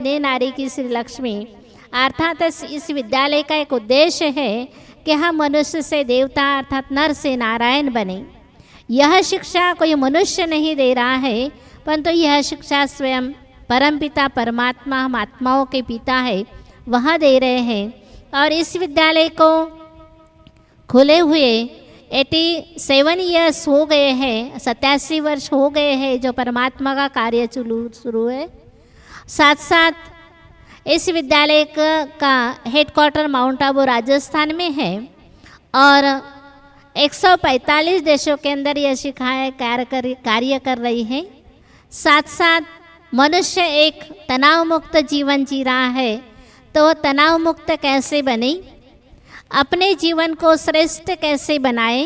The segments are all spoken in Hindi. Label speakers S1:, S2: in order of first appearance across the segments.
S1: बने नारी की श्री लक्ष्मी। अर्थात इस विद्यालय का एक उद्देश्य है कि हम मनुष्य से देवता अर्थात नर से नारायण बने। यह शिक्षा कोई मनुष्य नहीं दे रहा है, परंतु यह शिक्षा स्वयं परमपिता परमात्मा, हम आत्माओं के पिता है, वह दे रहे हैं। और इस विद्यालय को खुले हुए 87 ईयर्स हो गए हैं, 87 वर्ष हो गए हैं जो परमात्मा का कार्य शुरू है। साथ साथ इस विद्यालय का हेडक्वार्टर माउंट आबू राजस्थान में है और 145 देशों के अंदर यह शिक्षाएँ कार्य कर रही है। साथ साथ मनुष्य एक तनाव मुक्त जीवन जी रहा है, तो तनाव मुक्त कैसे बने, अपने जीवन को श्रेष्ठ कैसे बनाए,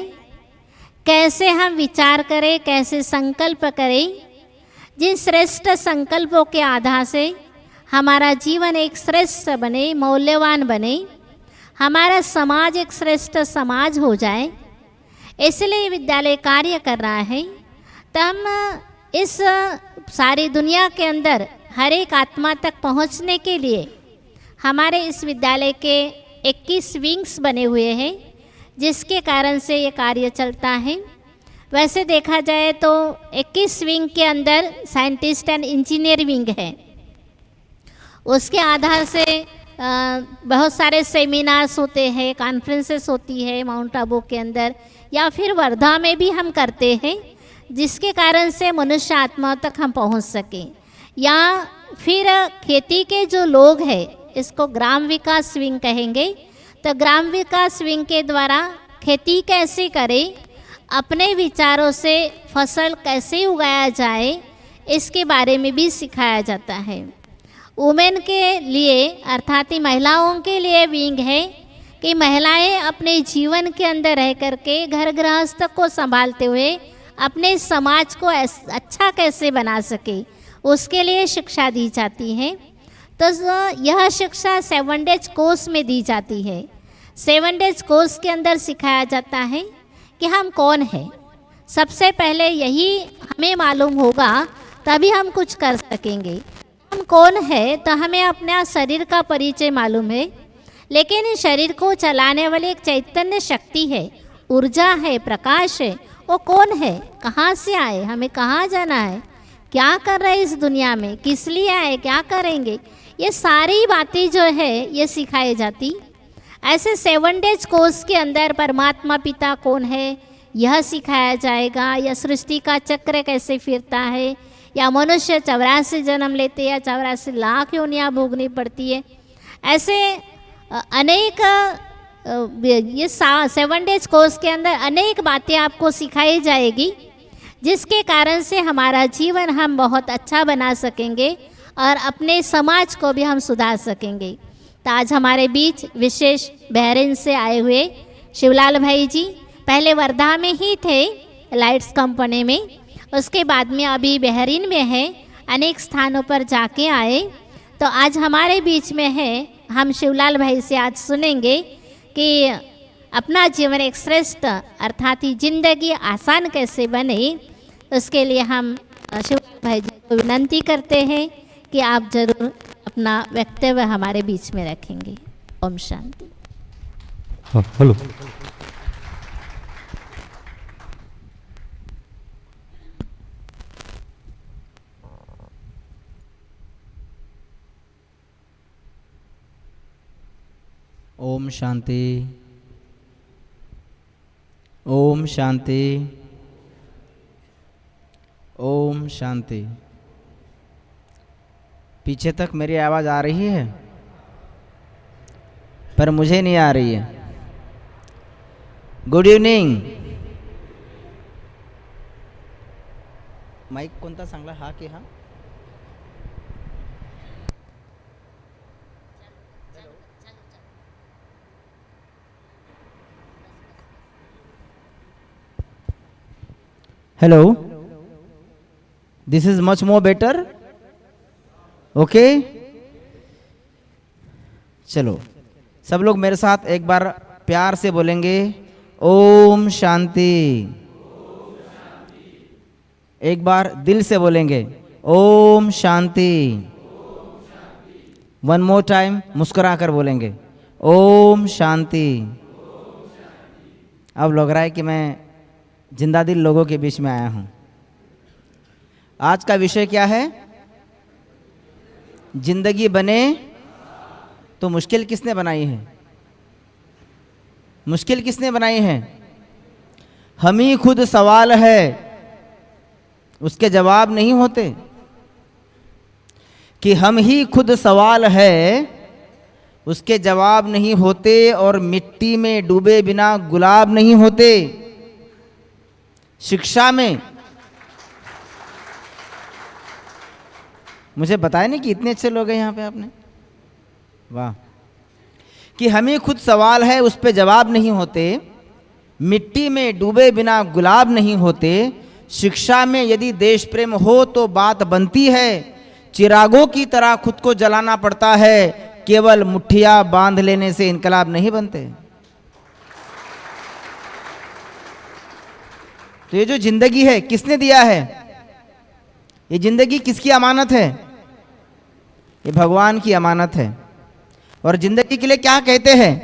S1: कैसे हम विचार करें, कैसे संकल्प करें, जिन श्रेष्ठ संकल्पों के आधार से हमारा जीवन एक श्रेष्ठ बने, मौल्यवान बने, हमारा समाज एक श्रेष्ठ समाज हो जाए, इसलिए विद्यालय कार्य कर रहा है। तो हम इस सारी दुनिया के अंदर हर एक आत्मा तक पहुंचने के लिए हमारे इस विद्यालय के 21 विंग्स बने हुए हैं, जिसके कारण से ये कार्य चलता है। वैसे देखा जाए तो 21 विंग के अंदर साइंटिस्ट एंड इंजीनियर विंग है। उसके आधार से बहुत सारे सेमिनार्स होते हैं, कॉन्फ्रेंसेस होती है माउंट आबू के अंदर या फिर वर्धा में भी हम करते हैं, जिसके कारण से मनुष्य आत्मा तक हम पहुंच सकें। या फिर खेती के जो लोग हैं, इसको ग्राम विकास विंग कहेंगे, तो ग्राम विकास विंग के द्वारा खेती कैसे करें, अपने विचारों से फसल कैसे उगाया जाए, इसके बारे में भी सिखाया जाता है। वुमेन के लिए अर्थात महिलाओं के लिए विंग है कि महिलाएं अपने जीवन के अंदर रह करके घर गृहस्थ को संभालते हुए अपने समाज को अच्छा कैसे बना सके, उसके लिए शिक्षा दी जाती है। तो यह शिक्षा 7 डेज कोर्स में दी जाती है। 7 डेज कोर्स के अंदर सिखाया जाता है कि हम कौन हैं। सबसे पहले यही हमें मालूम होगा, तभी हम कुछ कर सकेंगे। हम कौन है, तो हमें अपना शरीर का परिचय मालूम है, लेकिन इस शरीर को चलाने वाली एक चैतन्य शक्ति है, ऊर्जा है, प्रकाश है। वो कौन है, कहाँ से आए, हमें कहाँ जाना है, क्या कर रहे हैं इस दुनिया में, किस लिए आए, क्या करेंगे, ये सारी बातें जो है ये सिखाई जाती। ऐसे 7 डेज कोर्स के अंदर परमात्मा पिता कौन है यह सिखाया जाएगा, या सृष्टि का चक्र कैसे फिरता है, या मनुष्य 84 जन्म लेते या 84 लाख योनियाँ भोगनी पड़ती है। ऐसे अनेक ये 7 डेज कोर्स के अंदर अनेक बातें आपको सिखाई जाएगी, जिसके कारण से हमारा जीवन हम बहुत अच्छा बना सकेंगे और अपने समाज को भी हम सुधार सकेंगे। तो आज हमारे बीच विशेष बहरीन से आए हुए शिवलाल भाई जी पहले वर्धा में ही थे लाइट्स कंपनी में, उसके बाद में अभी बहरीन में है, अनेक स्थानों पर जाके आए। तो आज हमारे बीच में है, हम शिवलाल भाई से आज सुनेंगे कि अपना जीवन एक श्रेष्ठ अर्थात जिंदगी आसान कैसे बने। उसके लिए हम शिवलाल भाई जी को विनंती करते हैं कि आप जरूर अपना वक्तव्य हमारे बीच में रखेंगे। ओम शांति।
S2: हेलो।
S3: ओम शांति, ओम शांति, ओम शांति। पीछे तक मेरी आवाज़ आ रही है, पर मुझे नहीं आ रही है। Good evening. माइक कोणता चांगला, हा की हा? Hello, this is much more better. Okay, चलो सब लोग मेरे साथ एक बार प्यार से बोलेंगे ओम शांति। एक बार दिल से बोलेंगे Om Shanti. One more time मुस्कुरा कर बोलेंगे ओम शांति। अब लग रहा है कि मैं जिंदा दिल लोगों के बीच में आया हूं। आज का विषय क्या है? जिंदगी बने तो मुश्किल किसने बनाई है? मुश्किल किसने बनाई है? हम ही खुद सवाल है, उसके जवाब नहीं होते। कि हम ही खुद सवाल है, उसके जवाब नहीं होते। और मिट्टी में डूबे बिना गुलाब नहीं होते। शिक्षा में मुझे बताया नहीं कि इतने अच्छे लोग हैं यहाँ पे आपने, वाह। कि हम ही खुद सवाल है, उस पे जवाब नहीं होते। मिट्टी में डूबे बिना गुलाब नहीं होते। शिक्षा में यदि देश प्रेम हो तो बात बनती है। चिरागों की तरह खुद को जलाना पड़ता है, केवल मुट्ठियां बांध लेने से इनकलाब नहीं बनते। तो ये जो जिंदगी है किसने दिया है? ये जिंदगी किसकी अमानत है? ये भगवान की अमानत है। और जिंदगी के लिए क्या कहते हैं?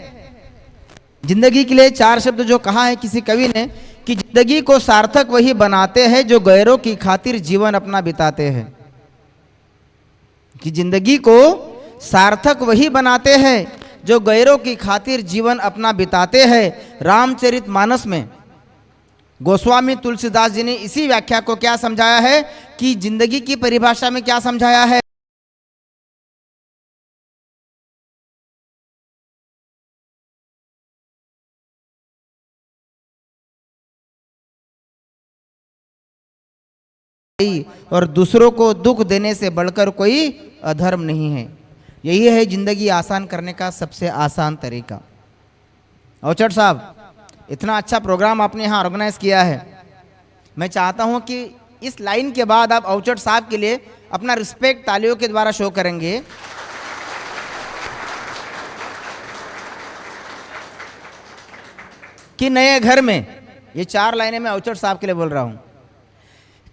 S3: जिंदगी के लिए 4 शब्द जो कहा है किसी कवि ने कि जिंदगी को सार्थक वही बनाते हैं जो गैरों की खातिर जीवन अपना बिताते हैं। कि जिंदगी को सार्थक वही बनाते हैं जो गैरों की खातिर जीवन अपना बिताते हैं। रामचरितमानस में गोस्वामी तुलसीदास जी ने इसी व्याख्या को क्या समझाया है कि जिंदगी की परिभाषा में क्या समझाया है? और दूसरों को दुख देने से बढ़कर कोई अधर्म नहीं है। यही है जिंदगी आसान करने का सबसे आसान तरीका। औचट साहब, इतना अच्छा प्रोग्राम आपने यहाँ ऑर्गेनाइज किया है। मैं चाहता हूँ कि इस लाइन के बाद आप औचट साहब के लिए अपना रिस्पेक्ट तालियों के द्वारा शो करेंगे। कि नए घर में, ये 4 लाइनें मैं औचट साहब के लिए बोल रहा हूँ।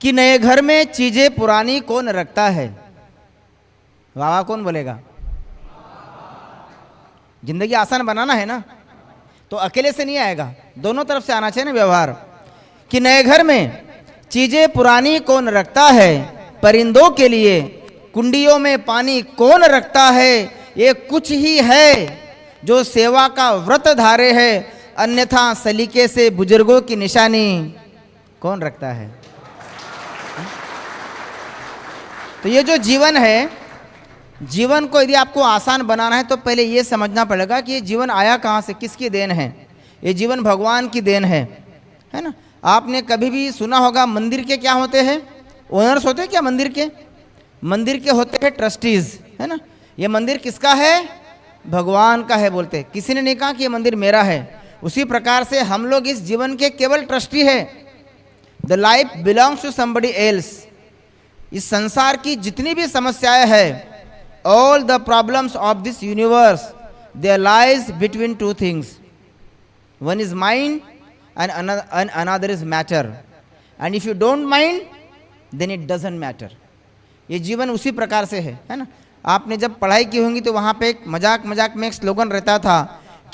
S3: कि नए घर में चीजें पुरानी कौन रखता है? वाह वाह, कौन बोलेगा? जिंदगी आसान बनाना है ना, तो अकेले से नहीं आएगा, दोनों तरफ से आना चाहिए ना व्यवहार। कि नए घर में चीजें पुरानी कौन रखता है? परिंदों के लिए कुंडियों में पानी कौन रखता है? ये कुछ ही है जो सेवा का व्रत धारे है, अन्यथा सलीके से बुजुर्गों की निशानी कौन रखता है? तो ये जो जीवन है, जीवन को यदि आपको आसान बनाना है तो पहले ये समझना पड़ेगा कि ये जीवन आया कहाँ से, किसकी देन है? ये जीवन भगवान की देन है ना। आपने कभी भी सुना होगा मंदिर के क्या होते हैं? ओनर्स होते हैं क्या मंदिर के? मंदिर के होते हैं ट्रस्टीज, है ना। ये मंदिर किसका है? भगवान का है बोलते। किसी ने नहीं कहा कि ये मंदिर मेरा है। उसी प्रकार से हम लोग इस जीवन के केवल ट्रस्टी है। The life belongs to somebody else. इस संसार की जितनी भी समस्याएं हैं, all the problems of this universe, there lies between 2 things. One is mind and another is matter. And if you don't mind, then it doesn't matter. ये जीवन उसी प्रकार से है ना। आपने जब पढ़ाई की होंगी तो वहाँ पे एक मजाक में एक स्लोगन रहता था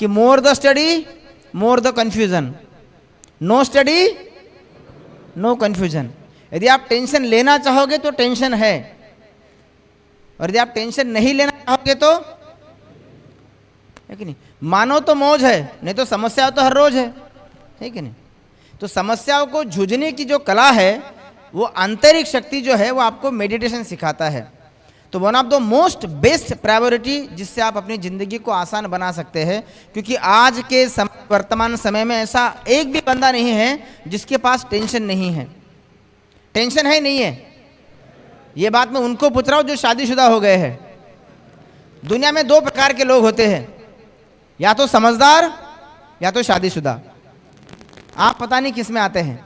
S3: कि more the study more the confusion, no study no confusion. यदि आप टेंशन लेना चाहोगे तो टेंशन है, और यदि आप टेंशन नहीं लेना चाहोगे तो है कि नहीं? मानो तो मौज है, नहीं तो समस्या तो हर रोज है कि नहीं? तो समस्याओं को जूझने की जो कला है, वो आंतरिक शक्ति जो है वो आपको मेडिटेशन सिखाता है। तो one of the most best priority जिससे आप अपनी ज़िंदगी को आसान बना सकते हैं, क्योंकि आज के वर्तमान समय में ऐसा एक भी बंदा नहीं है जिसके पास टेंशन नहीं है। टेंशन है नहीं है, ये बात मैं उनको पूछ रहा हूँ जो शादीशुदा हो गए हैं। दुनिया में 2 प्रकार के लोग होते हैं, या तो समझदार या तो शादीशुदा। आप पता नहीं किस में आते हैं,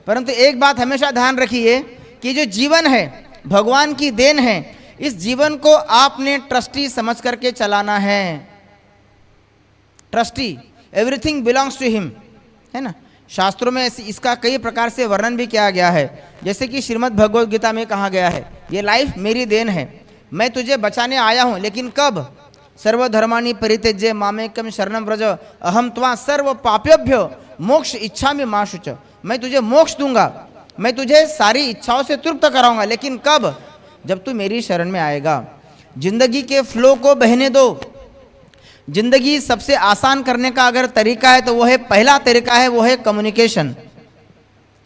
S3: परंतु एक बात हमेशा ध्यान रखिए कि जो जीवन है भगवान की देन है। इस जीवन को आपने ट्रस्टी समझ करके चलाना है। Trustee, everything belongs to him, है ना। शास्त्रों में इसका कई प्रकार से वर्णन भी किया गया है। जैसे कि श्रीमद् भगवद गीता में कहा गया है, ये लाइफ मेरी देन है। मैं तुझे बचाने आया हूँ, लेकिन कब? सर्वधर्माणि परित्यज्य मामेकम शरणं व्रज अहम त्वा सर्व पापेभ्यो मोक्ष इच्छा में मा शुच। मैं तुझे मोक्ष दूंगा, मैं तुझे सारी इच्छाओं से तृप्त कराऊंगा, लेकिन कब? जब तू मेरी शरण में आएगा। जिंदगी के फ्लो को बहने दो। जिंदगी सबसे आसान करने का अगर तरीका है तो वो है, पहला तरीका है वो है कम्युनिकेशन,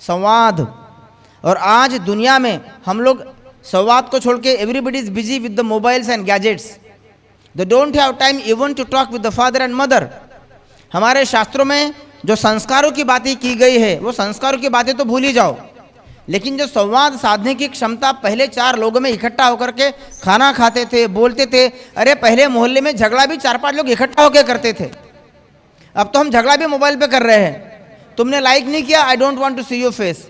S3: संवाद। और आज दुनिया में हम लोग संवाद को छोड़ के everybody is busy with the mobiles and gadgets. They don't have time even to talk with the father and mother. हमारे शास्त्रों में जो संस्कारों की बातें की गई है वो संस्कारों की बातें तो भूल ही जाओ, लेकिन जो संवाद साधने की क्षमता पहले 4 लोगों में इकट्ठा होकर के खाना खाते थे, बोलते थे। अरे पहले मोहल्ले में झगड़ा भी 4-5 लोग इकट्ठा होकर करते थे। अब तो हम झगड़ा भी मोबाइल पे कर रहे हैं। तुमने लाइक नहीं किया, I don't want to see your face,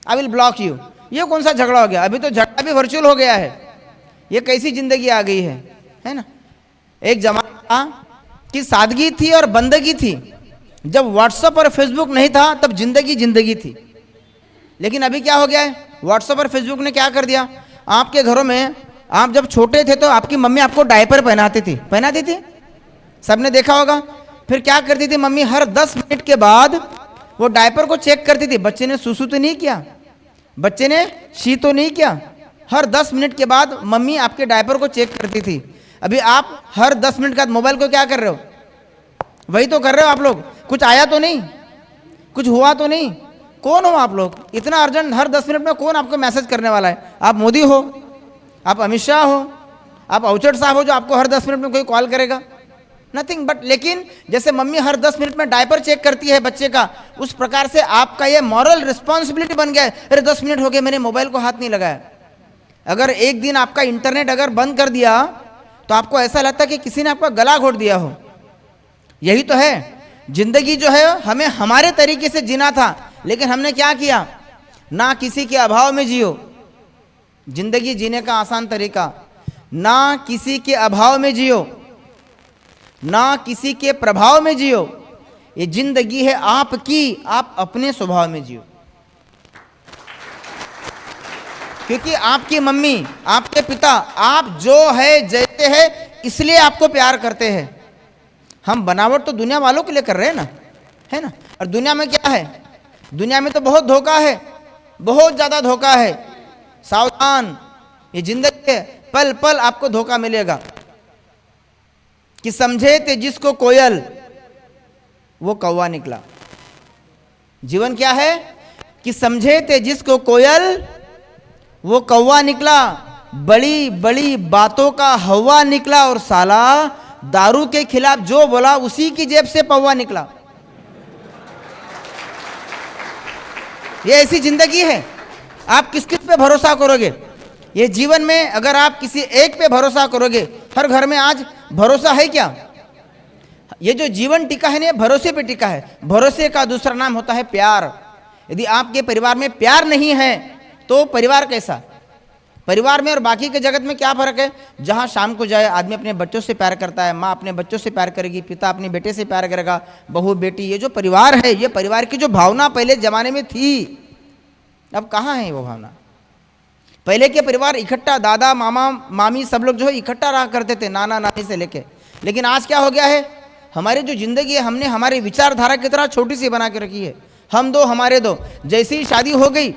S3: I will block you. ये कौन सा झगड़ा हो गया? अभी तो झगड़ा भी वर्चुअल हो गया है। ये कैसी जिंदगी आ गई है ना। एक जमाना की सादगी थी और बंदगी थी। जब व्हाट्सएप और फेसबुक नहीं था तब जिंदगी थी। लेकिन अभी क्या हो गया है? व्हाट्सएप और फेसबुक ने क्या कर दिया? आपके घरों में आप जब छोटे थे तो आपकी मम्मी आपको डायपर पहनाती थी, सबने देखा होगा। फिर क्या करती थी मम्मी? हर 10 मिनट के बाद वो डायपर को चेक करती थी, बच्चे ने सुसु तो नहीं किया, बच्चे ने शी तो नहीं किया। हर 10 मिनट के बाद मम्मी आपके डायपर को चेक करती थी। अभी आप हर 10 मिनट के बाद मोबाइल को क्या कर रहे हो? वही तो कर रहे हो आप लोग। कुछ आया तो नहीं, कुछ हुआ तो नहीं। कौन हो आप लोग? इतना अर्जेंट हर 10 मिनट में कौन आपको मैसेज करने वाला है? आप मोदी हो, आप अमित शाह हो, आप अवचट साहब हो जो आपको हर 10 मिनट में कोई कॉल करेगा? Nothing but. लेकिन जैसे मम्मी हर 10 मिनट में डायपर चेक करती है बच्चे का, उस प्रकार से आपका ये मॉरल रिस्पॉन्सिबिलिटी बन गया है। अरे 10 मिनट हो गए मैंने मोबाइल को हाथ नहीं लगाया। अगर एक दिन आपका इंटरनेट अगर बंद कर दिया तो आपको ऐसा लगता है कि किसी ने आपका गला घोट दिया हो। यही तो है जिंदगी जो है, हमें हमारे तरीके से जीना था, लेकिन हमने क्या किया? ना किसी के अभाव में जियो। जिंदगी जीने का आसान तरीका, ना किसी के अभाव में जियो, ना किसी के प्रभाव में जियो। ये जिंदगी है आपकी, आप अपने स्वभाव में जियो। क्योंकि आपकी मम्मी, आपके पिता, आप जो है जैसे है इसलिए आपको प्यार करते हैं। हम बनावट तो दुनिया वालों के लिए कर रहे हैं ना, है ना। और दुनिया में क्या है? दुनिया में तो बहुत धोखा है, बहुत ज्यादा धोखा है। सावधान, ये जिंदगी है, पल पल आपको धोखा मिलेगा। कि समझे थे जिसको कोयल वो कौवा निकला। जीवन क्या है? कि समझे थे जिसको कोयल वो कौवा निकला, बड़ी बड़ी बातों का हवा निकला, और साला दारू के खिलाफ जो बोला उसी की जेब से पौवा निकला। ये ऐसी जिंदगी है। आप किस किस पे भरोसा करोगे? ये जीवन में अगर आप किसी एक पे भरोसा करोगे, हर घर में आज भरोसा है क्या? ये जो जीवन टिका है ना, भरोसे पे टिका है। भरोसे का दूसरा नाम होता है प्यार। यदि आपके परिवार में प्यार नहीं है तो परिवार कैसा? परिवार में और बाकी के जगत में क्या फर्क है? जहां शाम को जाए आदमी अपने बच्चों से प्यार करता है, माँ अपने बच्चों से प्यार करेगी, पिता अपने बेटे से प्यार करेगा, बहू बेटी। ये जो परिवार है, ये परिवार की जो भावना पहले जमाने में थी, अब कहाँ है वो भावना? पहले के परिवार इकट्ठा, दादा मामा मामी सब लोग जो है इकट्ठा रहा करते थे, नाना नानी से लेके। लेकिन आज क्या हो गया है? हमारी जो जिंदगी है, हमने हमारी विचारधारा की तरह छोटी सी बना के रखी है। हम दो हमारे दो। जैसे ही शादी हो गई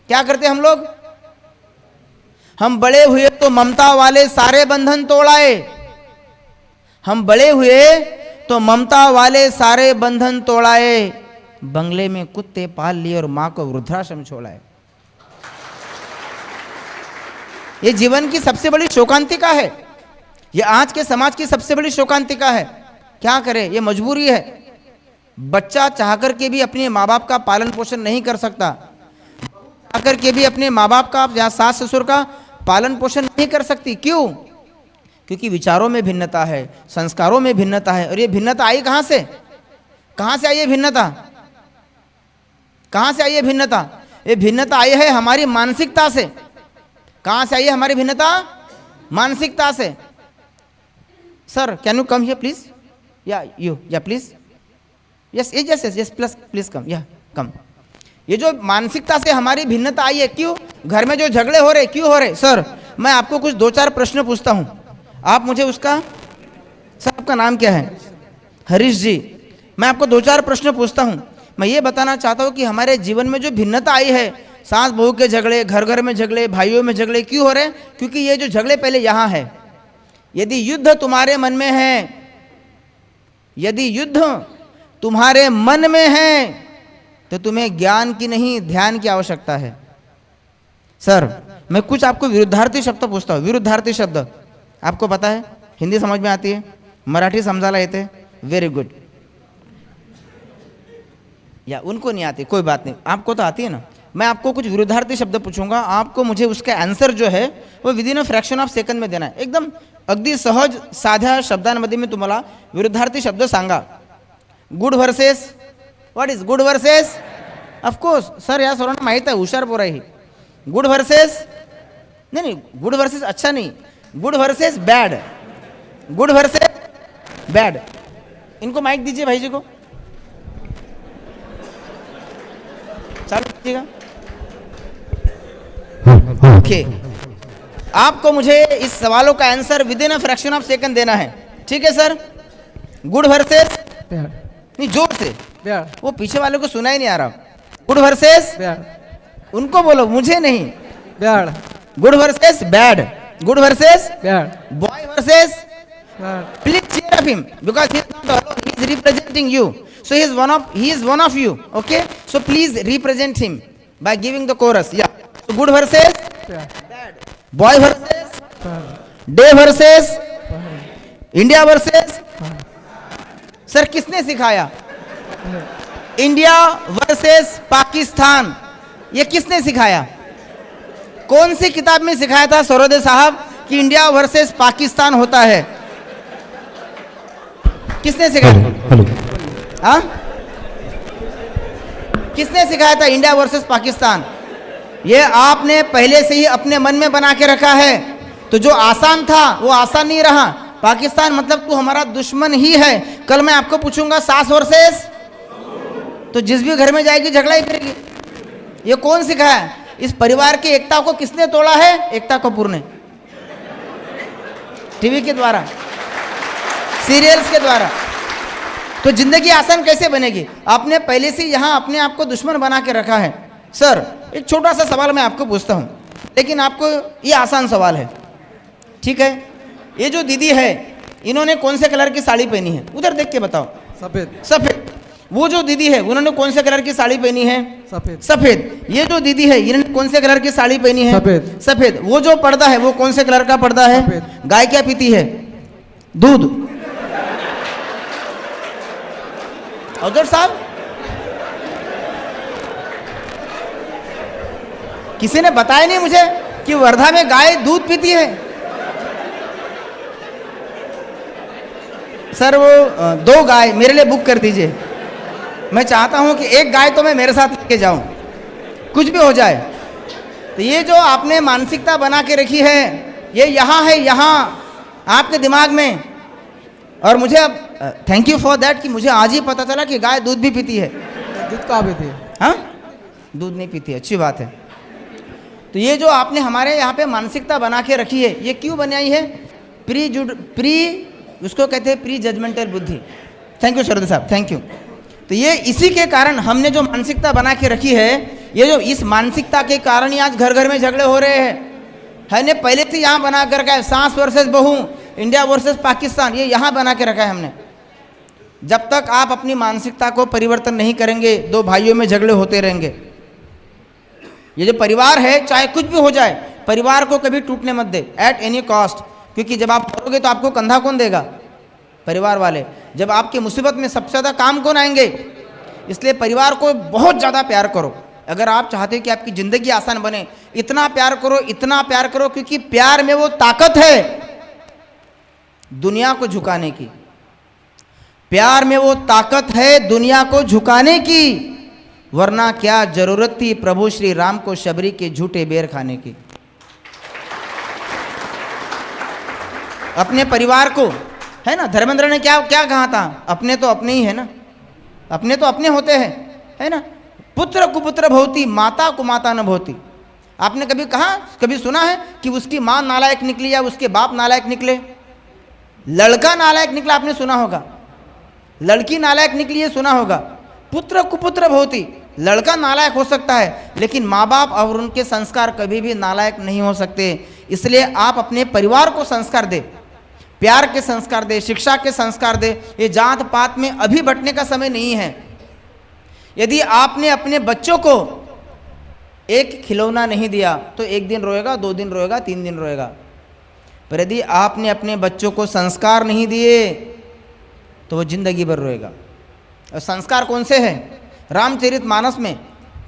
S3: क्या करते हम लोग? हम बड़े हुए तो ममता वाले सारे बंधन तोड़ाए। हम बड़े हुए तो ममता वाले सारे बंधन तोड़ाए, बंगले में कुत्ते पाल लिए और मां को वृद्धाश्रम छोड़ाए। ये जीवन की सबसे बड़ी शोकांतिका है। ये आज के समाज की सबसे बड़ी शोकांतिका है। क्या करे? ये मजबूरी है। बच्चा चाहकर के भी अपने माँ बाप का पालन पोषण नहीं कर सकता, चाहकर के भी अपने माँ बाप का या सास ससुर का पालन पोषण नहीं कर सकती। क्यों? क्योंकि विचारों में भिन्नता है, संस्कारों में भिन्नता है। और ये भिन्नता आई कहाँ से? कहाँ से आई ये भिन्नता? कहाँ से आई ये भिन्नता? ये भिन्नता आई है हमारी मानसिकता से। कहाँ से आई है हमारी भिन्नता? मानसिकता से। Sir can you come here please? या यू, या please, yes yes yes yes please come, या कम। ये जो मानसिकता से हमारी भिन्नता आई है, क्यों? घर में जो झगड़े हो रहे, क्यों हो रहे? सर मैं आपको कुछ 2-4 प्रश्न पूछता हूँ, आप मुझे उसका, सर आपका नाम क्या है? हरीश जी। मैं आपको 2-4 प्रश्न पूछता हूँ। मैं ये बताना चाहता हूँ कि हमारे जीवन में जो भिन्नता आई है, सास बहू के झगड़े, घर घर में झगड़े, भाइयों में झगड़े क्यों हो रहे हैं? क्योंकि ये जो झगड़े पहले यहाँ है। यदि युद्ध तुम्हारे मन में है, यदि युद्ध तुम्हारे मन में है, तो तुम्हें ज्ञान की नहीं ध्यान की आवश्यकता है। सर मैं कुछ आपको विरुद्धार्थी शब्द पूछता हूँ। विरुद्धार्थी शब्द आपको पता है? हिंदी समझ में आती है? मराठी समझायला येते? Very good. या उनको नहीं आती, कोई बात नहीं, आपको तो आती है ना। मैं आपको कुछ विरुद्धार्थी शब्द पूछूंगा, आपको मुझे उसका आंसर जो है वो within a fraction of second में देना है। एकदम अगदी सहज साध्या शब्दांमध्ये मी तुम्हाला विरुद्धार्थी शब्द सांगा। Good versus, what is good versus? Of course sir या सर्वांना माहीत आहे, हुशार पोर आहे ही। गुड वर्सेस, नहीं नहीं, गुड वर्सेस अच्छा नहीं, good versus bad, good versus bad. इनको माइक दीजिए भाई जी को, चालू कीजिएगा। ओके, आपको मुझे इस सवालों का answer within a fraction of second देना है, ठीक है सर? गुड वर्सेस, नहीं जोर से, वो पीछे वाले को सुना ही नहीं आ रहा। गुड वर्सेस, उनको बोलो, मुझे नहीं।
S4: Bad,
S3: good versus bad, good versus
S4: bad,
S3: boy versus,
S4: bad,
S3: please cheer up him because he is not alone, he is representing you, so he is one of you, okay? So please represent him by giving the chorus. Yeah, so good versus bad, boy versus day versus India versus, sir किसने सिखाया? इंडिया वर्सेस पाकिस्तान, ये किसने सिखाया? कौन सी किताब में सिखाया था सरोदे साहब कि इंडिया वर्सेस पाकिस्तान होता है? किसने सिखाया?
S2: हेलो,
S3: हाँ, किसने सिखाया था इंडिया वर्सेस पाकिस्तान? ये आपने पहले से ही अपने मन में बना के रखा है। तो जो आसान था वो आसान नहीं रहा। पाकिस्तान मतलब तू हमारा दुश्मन ही है। कल मैं आपको पूछूंगा सास वर्सेस, तो जिस भी घर में जाएगी झगड़ा ही करेगी। ये कौन सिखाया? इस परिवार की एकता को किसने तोड़ा है? एकता कपूर ने, टीवी के द्वारा, सीरियल्स के द्वारा। तो जिंदगी आसान कैसे बनेगी? आपने पहले से यहाँ अपने आप को दुश्मन बना के रखा है। सर एक छोटा सा सवाल मैं आपको पूछता हूँ, लेकिन आपको ये आसान सवाल है, ठीक है? ये जो दीदी है, इन्होंने कौन से कलर की साड़ी पहनी है? उधर देख के बताओ।
S4: सफेद,
S3: सफेद। वो जो दीदी है उन्होंने कौन से कलर की साड़ी पहनी है?
S4: सफेद,
S3: सफेद। ये जो दीदी है इन्होंने कौन से कलर की साड़ी पहनी है?
S4: सफेद,
S3: सफेद। वो जो पर्दा है वो कौन से कलर का पर्दा है?
S4: सफेद।
S3: गाय क्या पीती है? दूध। अजर साहब, किसी ने बताया नहीं मुझे कि वर्धा में गाय दूध पीती है। सर वो 2 गाय मेरे लिए बुक कर दीजिए। मैं चाहता हूं कि एक गाय तो मैं मेरे साथ लेके जाऊं, कुछ भी हो जाए। तो ये जो आपने मानसिकता बना के रखी है, ये यहाँ है, यहाँ आपके दिमाग में। और मुझे अब थैंक यू फॉर दैट कि मुझे आज ही पता चला कि गाय दूध भी पीती है।
S4: दूध कहाँ पीती है?
S3: हाँ, दूध नहीं पीती, अच्छी बात है। तो ये जो आपने हमारे यहाँ पे मानसिकता बना के रखी है, ये क्यों बनाई है? उसको कहते हैं प्री जजमेंटल बुद्धि। थैंक यू सरोदे साहब, थैंक यू। तो ये इसी के कारण हमने जो मानसिकता बना के रखी है, ये जो इस मानसिकता के कारण ही आज घर घर में झगड़े हो रहे हैं। है ने पहले से यहाँ बना कर रखा है, सास वर्सेस बहू, इंडिया वर्सेस पाकिस्तान, ये यहाँ बना के रखा है हमने। जब तक आप अपनी मानसिकता को परिवर्तन नहीं करेंगे, 2 भाइयों में झगड़े होते रहेंगे। ये जो परिवार है, चाहे कुछ भी हो जाए, परिवार को कभी टूटने मत दे एट एनी कॉस्ट, क्योंकि जब आप मरोगे तो आपको कंधा कौन देगा? परिवार वाले। जब आपकी मुसीबत में सबसे ज़्यादा काम कौन आएंगे? इसलिए परिवार को बहुत ज़्यादा प्यार करो। अगर आप चाहते हो कि आपकी ज़िंदगी आसान बने, इतना प्यार करो, इतना प्यार करो, क्योंकि प्यार में वो ताकत है दुनिया को झुकाने की। प्यार में वो ताकत है दुनिया को झुकाने की, वरना क्या जरूरत थी प्रभु श्री राम को शबरी के झूठे बेर खाने की। अपने परिवार को, है ना, धर्मेंद्र ने क्या क्या कहा था? अपने तो अपने ही है ना, अपने तो अपने होते हैं, है ना। पुत्र कुपुत्र भवति, माता कुमाता न भवति। आपने कभी कहा, कभी सुना है कि उसकी माँ नालायक निकली या उसके बाप नालायक निकले? लड़का नालायक निकला आपने सुना होगा, लड़की नालायक निकली है सुना होगा। पुत्र कुपुत्र भवति, लड़का नालायक हो सकता है लेकिन माँ बाप और उनके संस्कार कभी भी नालायक नहीं हो सकते। इसलिए आप अपने परिवार को संस्कार दे, प्यार के संस्कार दे, शिक्षा के संस्कार दे। ये जात पात में अभी बंटने का समय नहीं है। यदि आपने अपने बच्चों को एक खिलौना नहीं दिया तो एक दिन रोएगा, 2 दिन रोएगा, 3 दिन रोएगा। पर यदि आपने अपने बच्चों को संस्कार नहीं दिए तो वो जिंदगी भर रोएगा। और संस्कार कौन से हैं? रामचरितमानस में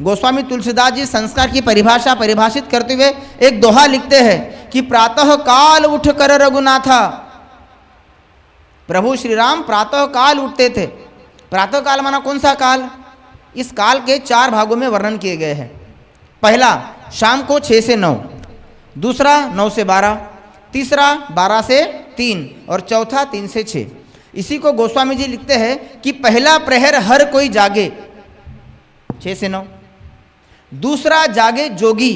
S3: गोस्वामी तुलसीदास जी संस्कार की परिभाषा परिभाषित करते हुए एक दोहा लिखते हैं कि प्रातः काल उठ कर रघुनाथा, प्रभु श्री राम प्रातः काल उठते थे। प्रातः काल माना कौन सा काल? इस काल के 4 भागों में वर्णन किए गए हैं। पहला शाम को 6 से 9, दूसरा 9 से 12, तीसरा 12 से 3 और चौथा 3 से 6। इसी को गोस्वामी जी लिखते हैं कि पहला प्रहर हर कोई जागे 6 से 9, दूसरा जागे जोगी,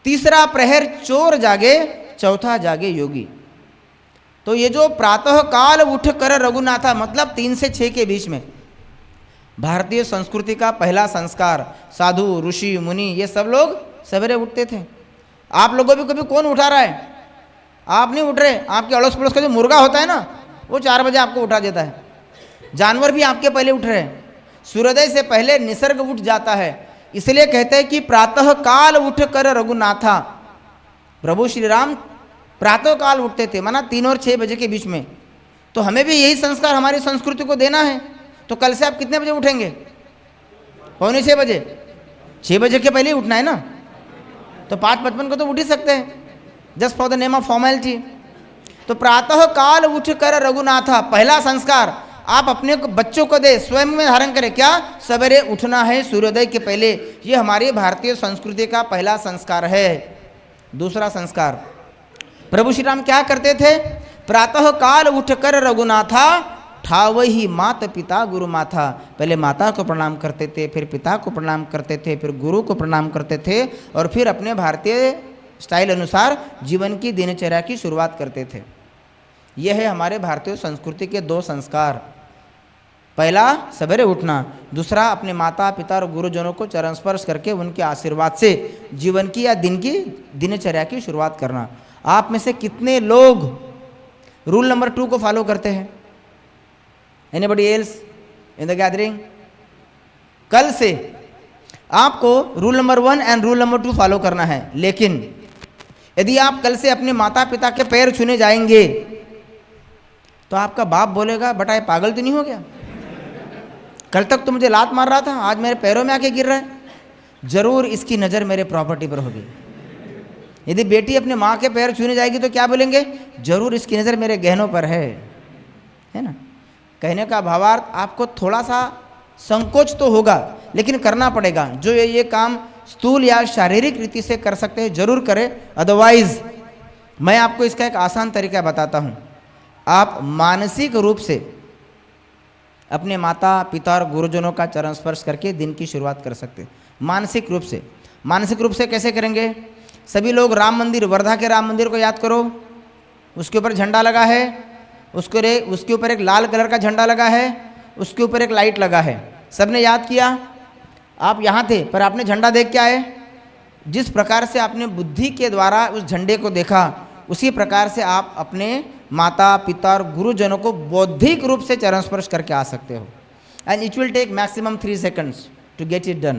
S3: तीसरा प्रहर चोर जागे, चौथा जागे योगी। तो ये जो प्रातः काल उठ कर रघुनाथा मतलब 3 से 6 के बीच में भारतीय संस्कृति का पहला संस्कार, साधु ऋषि मुनि ये सब लोग सवेरे उठते थे। आप लोगों भी कभी कौन उठा रहा है? आप नहीं उठ रहे। आपके अड़ोस पड़ोस का जो मुर्गा होता है ना, वो 4 बजे आपको उठा देता है। जानवर भी आपके पहले उठ रहे हैं। सूर्योदय से पहले निसर्ग उठ जाता है। इसलिए कहते हैं कि प्रातः काल उठ कर रघुनाथा, प्रभु श्री राम प्रातः काल उठते थे, माना 3 और 6 बजे के बीच में। तो हमें भी यही संस्कार हमारी संस्कृति को देना है। तो कल से आप कितने बजे उठेंगे? 5:45 बजे। 6 बजे के पहले ही उठना है ना, तो 5:55 को तो उठ ही सकते हैं, just for the name of formality. तो प्रातः काल उठ कर रघुनाथा पहला संस्कार आप अपने बच्चों को दे, स्वयं में धारण करें। क्या? सवेरे उठना है सूर्योदय के पहले। ये हमारी भारतीय संस्कृति का पहला संस्कार है। दूसरा संस्कार, प्रभु श्री राम क्या करते थे? प्रातः काल उठ कर रघुनाथा ठावही मात पिता गुरु माथा। पहले माता को प्रणाम करते थे, फिर पिता को प्रणाम करते थे, फिर गुरु को प्रणाम करते थे और फिर अपने भारतीय स्टाइल अनुसार जीवन की दिनचर्या की शुरुआत करते थे। यह है हमारे भारतीय संस्कृति के 2 संस्कार। पहला सवेरे उठना, दूसरा अपने माता पिता और गुरुजनों को चरण स्पर्श करके उनके आशीर्वाद से जीवन की या दिन की दिनचर्या की शुरुआत करना। आप में से कितने लोग रूल नंबर 2 को फॉलो करते हैं? Anybody else in the gathering? कल से आपको rule number 1 and rule number 2 follow करना है। लेकिन यदि आप कल से अपने माता पिता के पैर छूने जाएंगे तो आपका बाप बोलेगा, बेटा ये पागल तो नहीं हो गया? कल तक तो मुझे लात मार रहा था, आज मेरे पैरों में आके गिर रहा है। जरूर इसकी नज़र मेरे प्रॉपर्टी पर होगी। यदि बेटी अपने माँ के पैर छूने जाएगी तो क्या बोलेंगे? जरूर इसकी नज़र मेरे गहनों पर है ना। कहने का भावार्थ आपको थोड़ा सा संकोच तो होगा लेकिन करना पड़ेगा। जो ये काम स्थूल या शारीरिक रीति से कर सकते हैं जरूर करें। अदरवाइज मैं आपको इसका एक आसान तरीका बताता हूँ। आप मानसिक रूप से अपने माता पिता और गुरुजनों का चरण स्पर्श करके दिन की शुरुआत कर सकते हैं। मानसिक रूप से कैसे करेंगे? सभी लोग राम मंदिर, वर्धा के राम मंदिर को याद करो। उसके ऊपर झंडा लगा है, उसके ऊपर एक लाल कलर का झंडा लगा है, उसके ऊपर एक लाइट लगा है। सबने याद किया? आप यहाँ थे पर आपने झंडा देख के आए। जिस प्रकार से आपने बुद्धि के द्वारा उस झंडे को देखा उसी प्रकार से आप अपने माता पिता और गुरुजनों को बौद्धिक रूप से चरण स्पर्श करके आ सकते हो। And it will take maximum 3 seconds to get it done.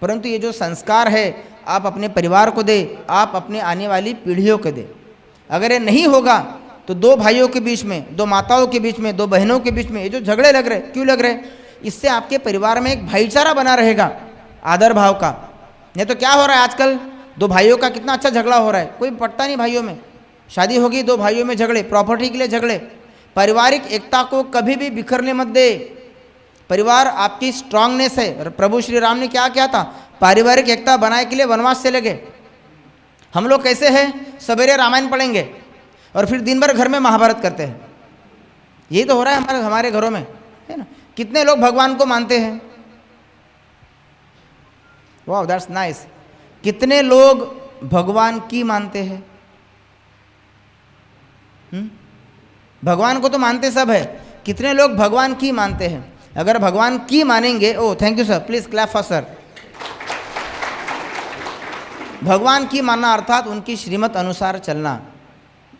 S3: परंतु ये जो संस्कार है आप अपने परिवार को दे, आप अपने आने वाली पीढ़ियों को दे। अगर ये नहीं होगा तो 2 भाइयों के बीच में, 2 माताओं के बीच में, 2 बहनों के बीच में ये जो झगड़े लग रहे, क्यों लग रहे? इससे आपके परिवार में एक भाईचारा बना रहेगा, आदर भाव का। नहीं तो क्या हो रहा है आजकल? 2 भाइयों का कितना अच्छा झगड़ा हो रहा है, कोई पटता नहीं भाइयों में। शादी होगी, 2 भाइयों में झगड़े, प्रॉपर्टी के लिए झगड़े। पारिवारिक एकता को कभी भी बिखरने मत दे। परिवार आपकी स्ट्रांगनेस है। प्रभु श्री राम ने क्या किया था? पारिवारिक एकता बनाए के लिए वनवास चले गए। हम लोग कैसे हैं? सवेरे रामायण पढ़ेंगे और फिर दिन भर घर में महाभारत करते हैं। यही तो हो रहा है हमारे घरों में, है ना। कितने लोग भगवान को मानते हैं? वाह, दैट्स नाइस। कितने लोग भगवान की मानते हैं? भगवान को तो मानते सब है, कितने लोग भगवान की मानते हैं? अगर भगवान की मानेंगे, oh thank you sir, please clap for sir. भगवान की मानना अर्थात उनकी श्रीमत अनुसार चलना,